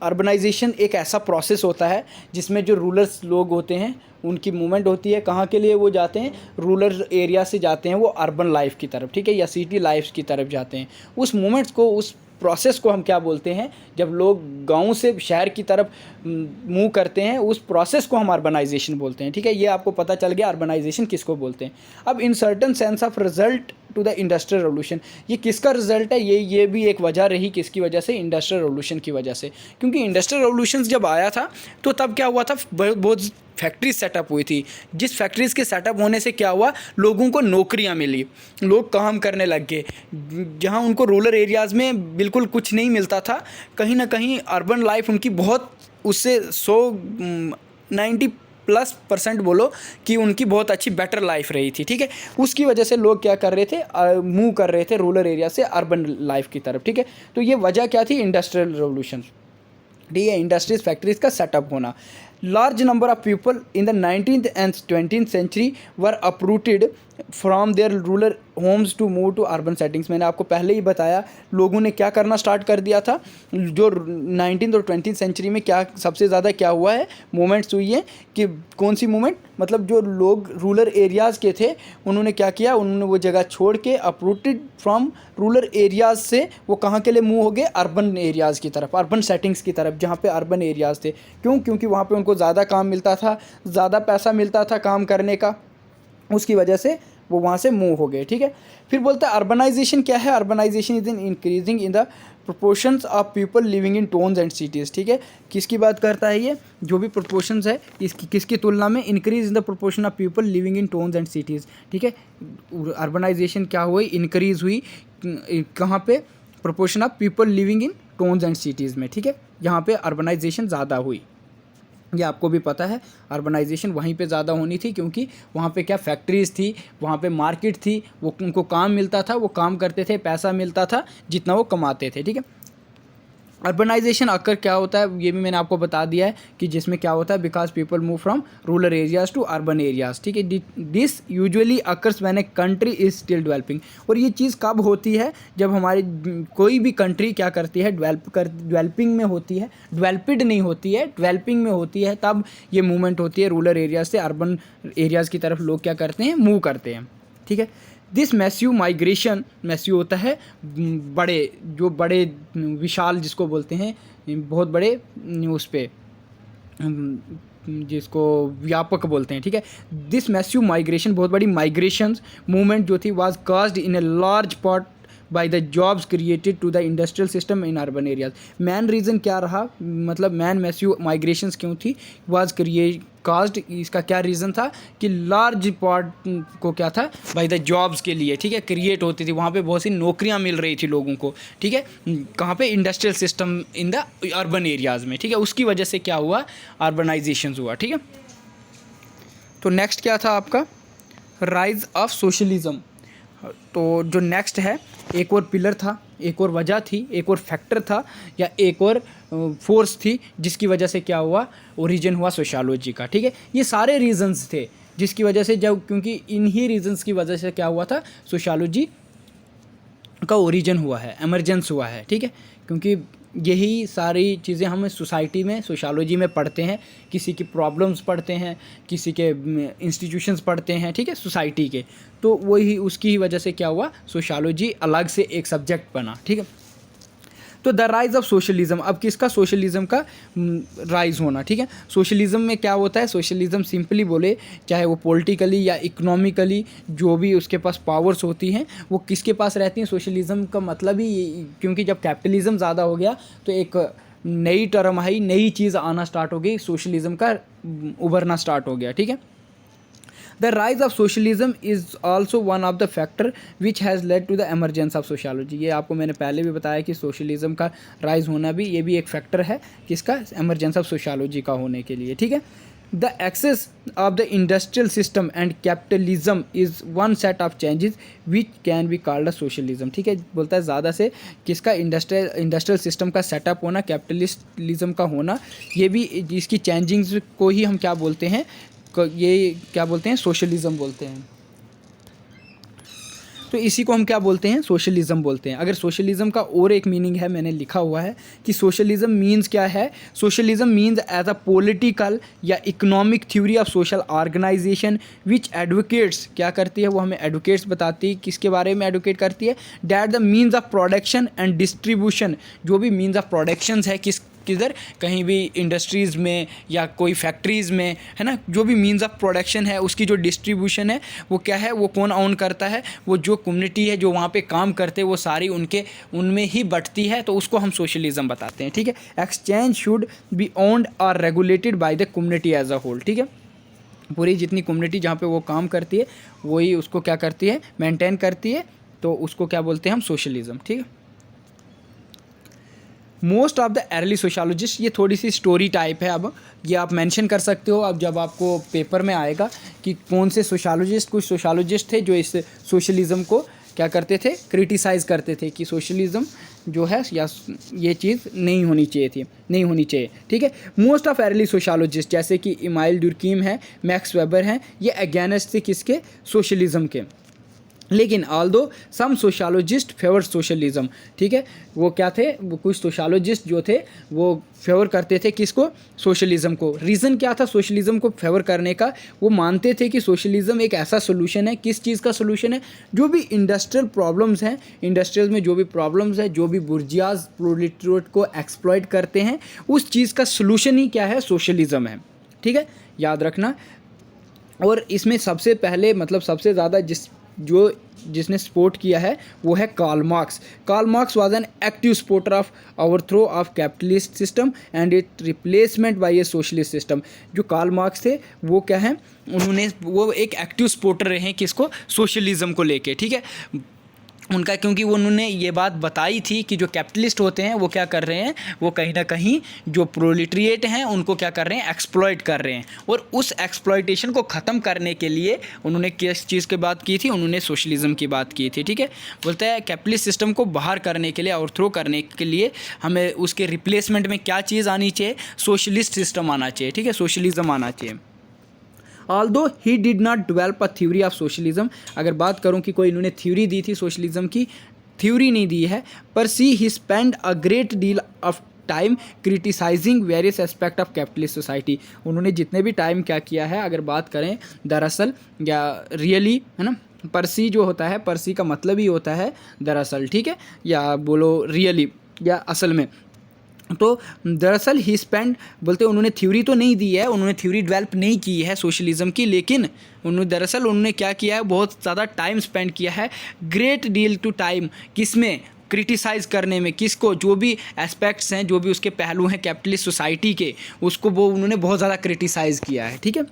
अर्बनाइजेशन एक ऐसा प्रोसेस होता है जिसमें जो रूरल्स लोग होते हैं उनकी मूवमेंट होती है। कहाँ के लिए वो जाते हैं? रूरल एरिया से जाते हैं वो अर्बन लाइफ की तरफ, ठीक है, या सिटी लाइफ की तरफ जाते हैं। उस मूवमेंट्स को, उस प्रोसेस को हम क्या बोलते हैं? जब लोग गांव से शहर की तरफ मूव करते हैं, उस प्रोसेस को हम अर्बनाइजेशन बोलते हैं, ठीक है। ये आपको पता चल गया अर्बनाइजेशन किसको बोलते हैं। अब in certain sense of result to the industrial revolution, ये किसका रिजल्ट है? ये भी एक वजह रही, किसकी वजह से? इंडस्ट्रियल रेवोल्यूशन की वजह से। क्योंकि इंडस्ट्रियल रेवोल्यूशन जब आया था तो तब क्या हुआ था, बहुत फैक्ट्रीज सेटअप हुई थी। जिस फैक्ट्रीज़ के सेटअप होने से क्या हुआ, लोगों को नौकरियां मिली, लोग काम करने लग गए। जहां उनको रूरल एरियाज़ में बिल्कुल कुछ नहीं मिलता था, कहीं ना कहीं अर्बन लाइफ उनकी बहुत, उससे 90+% बोलो कि उनकी बहुत अच्छी बेटर लाइफ रही थी, ठीक है। उसकी वजह से लोग क्या कर रहे थे, मूव कर रहे थे रूरल एरिया से अर्बन लाइफ की तरफ, ठीक है। तो ये वजह क्या थी? इंडस्ट्रियल रेवोल्यूशन, ठीक है, इंडस्ट्रीज, फैक्ट्रीज का सेटअप होना। Large number of people in the 19th and 20th century were uprooted from their rural homes to move to urban settings. मैंने आपको पहले ही बताया लोगों ने क्या करना स्टार्ट कर दिया था। जो 19th और 20th सेंचुरी में क्या सबसे ज़्यादा क्या हुआ है, मूवमेंट्स हुई है कि कौन सी मूवमेंट, मतलब जो लोग रूरल एरियाज़ के थे उन्होंने क्या किया, उन्होंने वो जगह छोड़ के अपरूटेड फ्रॉम रूरल एरियाज़ से वो कहाँ के लिए मूव हो गए? अर्बन एरियाज़ की तरफ, अर्बन सेटिंग्स की तरफ, जहाँ पे अर्बन एरियाज़ थे। क्यों? क्योंकि वहाँ पे उनको ज़्यादा काम मिलता था, ज़्यादा पैसा मिलता था काम करने का, उसकी वजह से वो वहाँ से मूव हो गए, ठीक है। फिर बोलता है अर्बनाइजेशन क्या है? Urbanisation is in increasing in the proportions of people living in towns and cities, ठीक है। किसकी बात करता है ये? जो भी प्रोपोर्शंस है इसकी किसकी तुलना में? Increase in the proportion of people living in towns and cities, ठीक है। अर्बनाइजेशन क्या हुई? इंक्रीज हुई कहाँ पे? Proportion of people living in towns and cities में, ठीक है। यहाँ पे अर्बनाइजेशन ज़्यादा हुई, ये आपको भी पता है। अर्बनाइजेशन वहीं पे ज़्यादा होनी थी क्योंकि वहाँ पे क्या फैक्ट्रीज़ थी, वहाँ पे मार्केट थी, वो उनको काम मिलता था, वो काम करते थे, पैसा मिलता था जितना वो कमाते थे, ठीक है। अर्बनाइजेशन अक्कर क्या होता है ये भी मैंने आपको बता दिया है कि जिसमें क्या होता है, because people move from rural areas to urban areas, ठीक है। This usually occurs when a country is still developing. और ये चीज़ कब होती है? जब हमारी कोई भी कंट्री क्या करती है, डेवलपिंग में होती है, डेवलप्ड नहीं होती है, डेवलपिंग में होती है, तब ये मूवमेंट होती है। रूरल एरियाज़ से अर्बन एरियाज़ की तरफ लोग क्या करते हैं? मूव करते हैं, ठीक है। दिस मैस्यू माइग्रेशन, मैस्यू होता है बड़े, जो बड़े विशाल जिसको बोलते हैं, बहुत बड़े उस पे जिसको व्यापक बोलते हैं, ठीक है। दिस मैस्यू माइग्रेशन, बहुत बड़ी माइग्रेशन मूवमेंट जो थी, was caused in a large part by the jobs created to the industrial system in urban areas. Main reason क्या रहा, मतलब मैन मैस्यू माइग्रेशंस क्यों थी? वाज काज्ड, इसका क्या रीज़न था कि लार्ज पार्ट को क्या था, बाय द जॉब्स के लिए, ठीक है, क्रिएट होती थी। वहाँ पे बहुत सी नौकरियाँ मिल रही थी लोगों को, ठीक है। कहाँ पे? Industrial system in the urban areas में, ठीक है। उसकी वजह से क्या हुआ? अर्बनाइजेशन हुआ, ठीक है। तो नेक्स्ट क्या था आपका? Rise of socialism. तो जो नेक्स्ट है, एक और पिलर था, एक और वजह थी, एक और फैक्टर था, या एक और फोर्स थी जिसकी वजह से क्या हुआ? ओरिजिन हुआ सोशियोलॉजी का, ठीक है। ये सारे रीजंस थे जिसकी वजह से, जब क्योंकि इन्हीं रीजंस की वजह से क्या हुआ था? सोशियोलॉजी का ओरिजिन हुआ है, एमरजेंस हुआ है, ठीक है। क्योंकि यही सारी चीज़ें हम सोसाइटी में, सोशियोलॉजी में पढ़ते हैं, किसी की प्रॉब्लम्स पढ़ते हैं, किसी के इंस्टीट्यूशंस पढ़ते हैं, ठीक है, सोसाइटी के। तो वही उसकी ही वजह से क्या हुआ? सोशियोलॉजी अलग से एक सब्जेक्ट बना, ठीक है। तो द राइज ऑफ सोशलिज्म, अब किसका? सोशलिज्म का राइज होना, ठीक है। सोशलिज्म में क्या होता है? सोशलिज्म सिंपली बोले, चाहे वो पॉलिटिकली या इकोनॉमिकली जो भी उसके पास पावर्स होती हैं वो किसके पास रहती हैं? सोशलिज्म का मतलब ही, क्योंकि जब कैपिटलिज्म ज़्यादा हो गया तो एक नई टर्म आई, नई चीज़ आना स्टार्ट हो गई, सोशलिज्म का उभरना स्टार्ट हो गया, ठीक है। The rise of socialism is also one of the factor which has led to the emergence of sociology. ये आपको मैंने पहले भी बताया कि सोशलिज्म का राइज होना भी ये भी एक फैक्टर है किसका, एमरजेंस ऑफ सोशलॉजी का होने के लिए, ठीक है। The excess of the industrial system and capitalism is one set of changes which can be called a socialism, ठीक है। बोलता है ज़्यादा से किसका, इंडस्ट्रियल सिस्टम का सेटअप होना, कैपिटलिज्म का होना, ये भी इसकी चेंजिंग्स को ही हम क्या बोलते हैं, ये क्या बोलते हैं, सोशलिज्म बोलते हैं। तो इसी को हम क्या बोलते हैं, सोशलिज्म बोलते हैं। अगर सोशलिज्म का और एक मीनिंग है, मैंने लिखा हुआ है कि सोशलिज्म मीन्स क्या है, socialism means as a political या economic theory of social organization which advocates, क्या करती है वो हमें एडवोकेट्स बताती है, किसके बारे में एडवोकेट करती है, that the means of production and distribution, जो भी मीन्स ऑफ प्रोडक्शन है किधर, कहीं भी इंडस्ट्रीज़ में या कोई फैक्ट्रीज़ में, है ना, जो भी मीन्स ऑफ प्रोडक्शन है उसकी जो डिस्ट्रीब्यूशन है वो क्या है, वो कौन ऑन करता है, वो जो कम्युनिटी है जो वहाँ पे काम करते हैं वो सारी उनमें ही बटती है, तो उसको हम सोशलिज्म बताते हैं, ठीक है। एक्सचेंज शुड बी ओन्ड और regulated by the community as a whole, ठीक है। पूरी जितनी कम्युनिटी जहाँ पे वो काम करती है वही उसको क्या करती है, मेंटेन करती है, तो उसको क्या बोलते हैं हम, सोशलिज्म, ठीक है। Most of the early sociologist, ये थोड़ी सी स्टोरी टाइप है, अब ये आप मेंशन कर सकते हो अब जब आपको पेपर में आएगा कि कौन से सोशलॉजिस्ट, कुछ सोशलॉजिस्ट थे जो इस सोशलिज्म को क्या करते थे, क्रिटिसाइज़ करते थे कि सोशलिज्म जो है या ये चीज़ नहीं होनी चाहिए, ठीक है। मोस्ट ऑफ अर्ली सोशलॉजिस्ट जैसे कि इमाइल डुर्कीम है, मैक्स वेबर हैं, ये अगेंस्ट थे किसके, सोशलिज्म के। लेकिन ऑल्दो सम सोशलॉजिस्ट फेवर सोशलिज्म, ठीक है, वो क्या थे, वो कुछ सोशलॉजिस्ट जो थे वो फेवर करते थे किसको, सोशलिज्म को। रीज़न क्या था सोशलिज्म को फेवर करने का, वो मानते थे कि सोशलिज्म एक ऐसा सोल्यूशन है, किस चीज़ का सोल्यूशन है, जो भी इंडस्ट्रियल प्रॉब्लम्स हैं, इंडस्ट्रियल में जो भी प्रॉब्लम्स है, जो भी बुर्जियाज प्रोलेटरिएट को एक्सप्लॉइट करते हैं, उस चीज़ का सोल्यूशन ही क्या है, सोशलिज्म है, ठीक है, याद रखना। और इसमें सबसे पहले मतलब सबसे ज़्यादा जिसने सपोर्ट किया है वो है Karl Marx. Karl Marx was an active supporter of overthrow of capitalist system and it replacement by a socialist system. जो कार्ल मार्क्स थे वो क्या है, वो एक एक्टिव सपोर्टर रहे हैं किसको, सोशलिज्म को लेके, ठीक है उनका, क्योंकि उन्होंने ये बात बताई थी कि जो कैपिटलिस्ट होते हैं वो क्या कर रहे हैं, वो कहीं ना कहीं जो प्रोलेटरिएट हैं उनको क्या कर रहे हैं, एक्सप्लॉइट कर रहे हैं, और उस एक्सप्लॉइटेशन को ख़त्म करने के लिए उन्होंने किस चीज़ की बात की थी, उन्होंने सोशलिज्म की बात की थी, ठीक है। बोलते हैं कैपिटलिस्ट सिस्टम को बाहर करने के लिए, ओवरथ्रो करने के लिए हमें उसके रिप्लेसमेंट में क्या चीज़ आनी चाहिए, सोशलिस्ट सिस्टम आना चाहिए, ठीक है, सोशलिज्म आना चाहिए। Although he did not develop a theory of socialism, अगर बात करूं कि कोई इन्होंने थ्योरी दी थी सोशलिज्म की, थ्योरी नहीं दी है, पर he spend a great deal of time criticising various aspect of capitalist society. उन्होंने जितने भी टाइम क्या किया है, अगर बात करें दरअसल या रियली, है ना, परसी जो होता है, परसी का मतलब ही होता है दरअसल, ठीक है, या बोलो रियली या असल में, तो दरअसल ही स्पेंड, बोलते उन्होंने थ्योरी तो नहीं दी है, उन्होंने थ्योरी डेवलप नहीं की है सोशलिज्म की, लेकिन उन्होंने क्या किया है, बहुत ज़्यादा टाइम स्पेंड किया है, ग्रेट डील टू टाइम, किसमें, क्रिटिसाइज़ करने में, किसको, जो भी एस्पेक्ट्स हैं, जो भी उसके पहलू हैं कैपिटलिस्ट सोसाइटी के, उसको वो उन्होंने बहुत ज़्यादा क्रिटिसाइज़ किया है, ठीक है।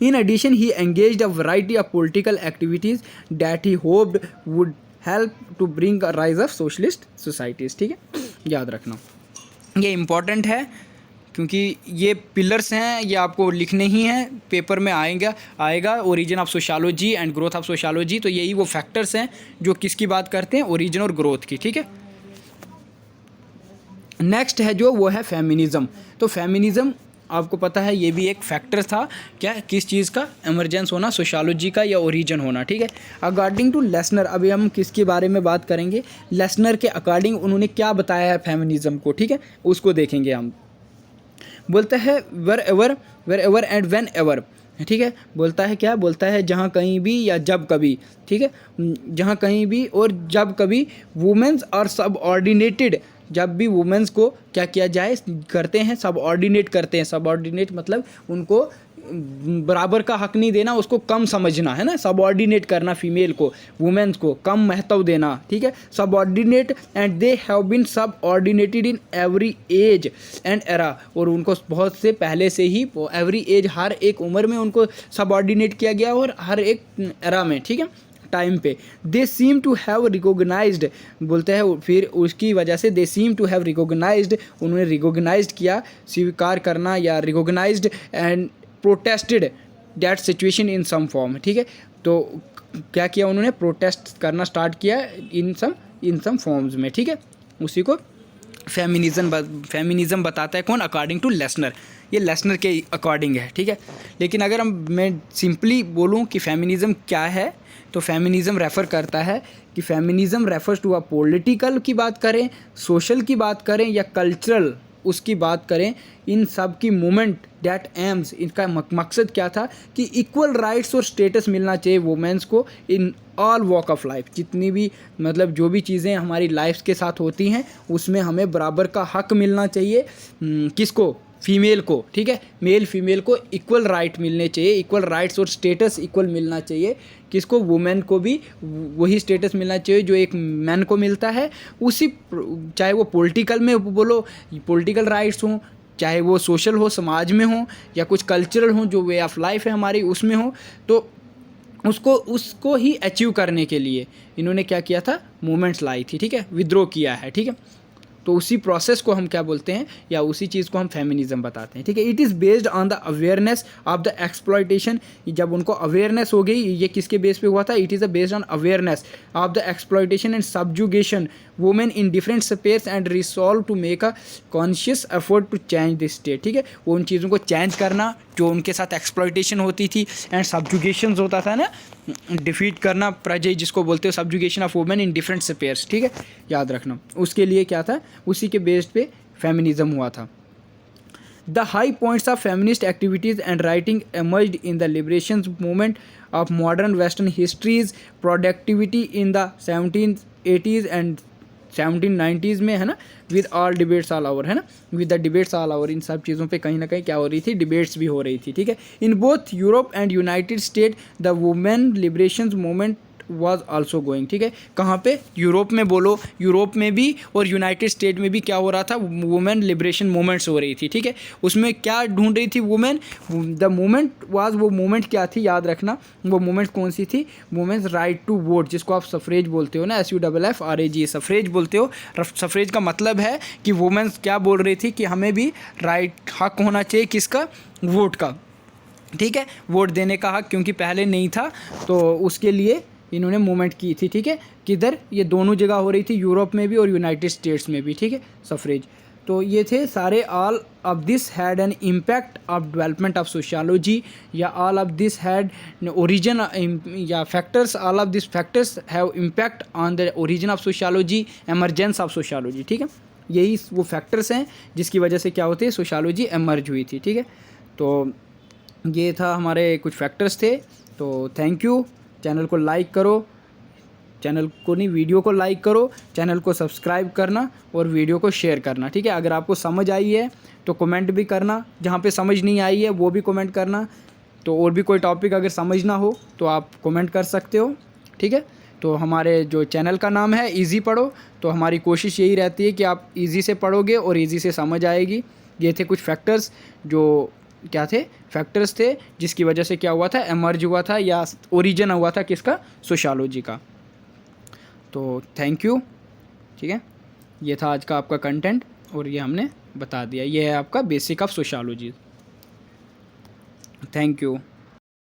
In addition he engaged a variety of political activities that he hoped would help to bring a rise of socialist societies, ठीक है, याद रखना ये इम्पॉर्टेंट है क्योंकि ये पिलर्स हैं, ये आपको लिखने ही हैं, पेपर में आएगा origin of sociology and growth of sociology, तो यही वो फैक्टर्स हैं जो किसकी बात करते हैं, ओरिजिन और ग्रोथ की, ठीक है। नेक्स्ट है जो वो है फेमिनिज़म। तो फेमिनिज़म आपको पता है ये भी एक फैक्टर था, क्या, किस चीज़ का, इमरजेंस होना, सोशलॉजी का या ओरिजिन होना, ठीक है। अकॉर्डिंग टू लेसनर, अभी हम किसके बारे में बात करेंगे, लेसनर के अकॉर्डिंग उन्होंने क्या बताया है फेमिनिज़म को, ठीक है, उसको देखेंगे हम। बोलता है wherever and whenever, ठीक है, बोलता है क्या, बोलता है जहाँ कहीं भी या जब कभी, ठीक है, जहाँ कहीं भी और जब कभी वुमेन्स और सबऑर्डिनेटेड, जब भी वुमेन्स को क्या किया जाए, करते हैं, सबऑर्डिनेट करते हैं, सबऑर्डिनेट मतलब उनको बराबर का हक नहीं देना, उसको कम समझना, है ना, सबऑर्डिनेट करना फीमेल को, वुमेन्स को कम महत्व देना, ठीक है, subordinate, and they have been subordinated in every age and era, और उनको बहुत से पहले से ही एवरी एज, हर एक उम्र में उनको सबऑर्डिनेट किया गया और हर एक एरा में, ठीक है, टाइम पे। They seem to have recognised, बोलते हैं फिर उसकी वजह से they seem to have recognised, उन्होंने रिकॉग्नाइज्ड किया, स्वीकार करना या recognised and protested that situation in some form, ठीक है। तो क्या किया उन्होंने, प्रोटेस्ट करना स्टार्ट किया इन सम फॉर्म्स में, ठीक है। उसी को फेमिनिज़म बताता है कौन, अकॉर्डिंग टू लेसनर, ये लेसनर के अकॉर्डिंग है, ठीक है। लेकिन अगर मैं सिंपली बोलूँ कि फेमिनिज़म क्या है, तो फेमिनिज़म रेफ़र करता है कि feminism refers to a political की बात करें, सोशल की बात करें या कल्चरल उसकी बात करें, इन सब की मूवमेंट डैट एम्स, इनका मकसद क्या था कि इक्वल राइट्स और स्टेटस मिलना चाहिए वुमेन्स को in all walk of life, जितनी भी मतलब जो भी चीज़ें हमारी लाइफ के साथ होती हैं उसमें हमें बराबर का हक मिलना चाहिए। किसको, फीमेल को, ठीक है, मेल फीमेल को इक्वल राइट मिलने चाहिए, इक्वल राइट्स और स्टेटस इक्वल मिलना चाहिए। किसको, वुमेन को भी वही स्टेटस मिलना चाहिए जो एक मैन को मिलता है, उसी, चाहे वो पॉलिटिकल में बोलो, पॉलिटिकल राइट्स हों, चाहे वो सोशल हो, समाज में हो, या कुछ कल्चरल हो, जो वे ऑफ लाइफ है हमारी उसमें हो, तो उसको ही अचीव करने के लिए इन्होंने क्या किया था, मूवमेंट्स लाई थी, ठीक है, विद्रोह किया है, ठीक है। तो उसी प्रोसेस को हम क्या बोलते हैं, या उसी चीज़ को हम फेमिनिज्म बताते हैं, ठीक है। It is based on the awareness of the exploitation, जब उनको अवेयरनेस हो गई, ये किसके बेस पे हुआ था, it is based on awareness of the exploitation and subjugation women in different space and resolve to make a conscious effort to change this state, ठीक है। वो उन चीज़ों को चेंज करना जो उनके साथ एक्सप्लॉयटेशन होती थी एंड सबजुगेशन होता था ना, डिफीट करना प्रजे, जिसको बोलते हो subjugation of women in different spheres, ठीक है, याद रखना। उसके लिए क्या था, उसी के बेस पे फेमिनिज्म हुआ था। The high points of feminist activities and writing emerged in the liberation movement of modern western histories productivity in the 1780s and 1790s में, है ना, with all debates all over, है ना, with the debates all over, इन सब चीज़ों पे कहीं ना कहीं क्या हो रही थी, डिबेट्स भी हो रही थी, ठीक है। In both Europe and United state the women liberation movement was also going, ठीक है। कहाँ पे, यूरोप में बोलो, यूरोप में भी और यूनाइटेड स्टेट में भी क्या हो रहा था, वुमेन लिबरेशन मूवमेंट्स हो रही थी, ठीक है। उसमें क्या ढूंढ रही थी वुमेन, द मूवमेंट वाज, वो मूवमेंट क्या थी, याद रखना, वो मूवमेंट कौन सी थी, वुमेन्स राइट टू वोट, जिसको आप सफरेज बोलते हो ना, SUFFRAGE, सफरेज बोलते हो। सफरेज का मतलब है कि वुमेन्स क्या बोल रही थी कि हमें भी राइट, हक होना चाहिए, किसका, वोट का, ठीक है, वोट देने का हक, क्योंकि पहले नहीं था, तो उसके लिए इन्होंने मूवमेंट की थी, ठीक है। किधर, ये दोनों जगह हो रही थी, यूरोप में भी और यूनाइटेड स्टेट्स में भी, ठीक है, सफरेज। तो ये थे सारे, all of this had an impact of development of sociology, या all of this had origin या factors, all of this factors have impact on the origin of sociology, emergence of sociology, ठीक है। यही वो फैक्टर्स हैं जिसकी वजह से क्या होती है, सोशियोलॉजी एमर्ज हुई थी, ठीक है। तो ये था हमारे कुछ फैक्टर्स थे। तो थैंक यू। चैनल को लाइक करो, चैनल को नहीं, वीडियो को लाइक करो, चैनल को सब्सक्राइब करना और वीडियो को शेयर करना, ठीक है। अगर आपको समझ आई है तो कमेंट भी करना, जहाँ पे समझ नहीं आई है वो भी कमेंट करना। तो और भी कोई टॉपिक अगर समझना हो तो आप कमेंट कर सकते हो, ठीक है। तो हमारे जो चैनल का नाम है ईजी पढ़ो, तो हमारी कोशिश यही रहती है कि आप ईजी से पढ़ोगे और ईजी से समझ आएगी। ये थे कुछ फैक्टर्स, जो क्या थे, फैक्टर्स थे जिसकी वजह से क्या हुआ था, एमर्ज हुआ था या ओरिजिन हुआ था किसका, सोशियोलॉजी का। तो थैंक यू, ठीक है। ये था आज का आपका कंटेंट और ये हमने बता दिया, ये है आपका basic of sociology. Thank you.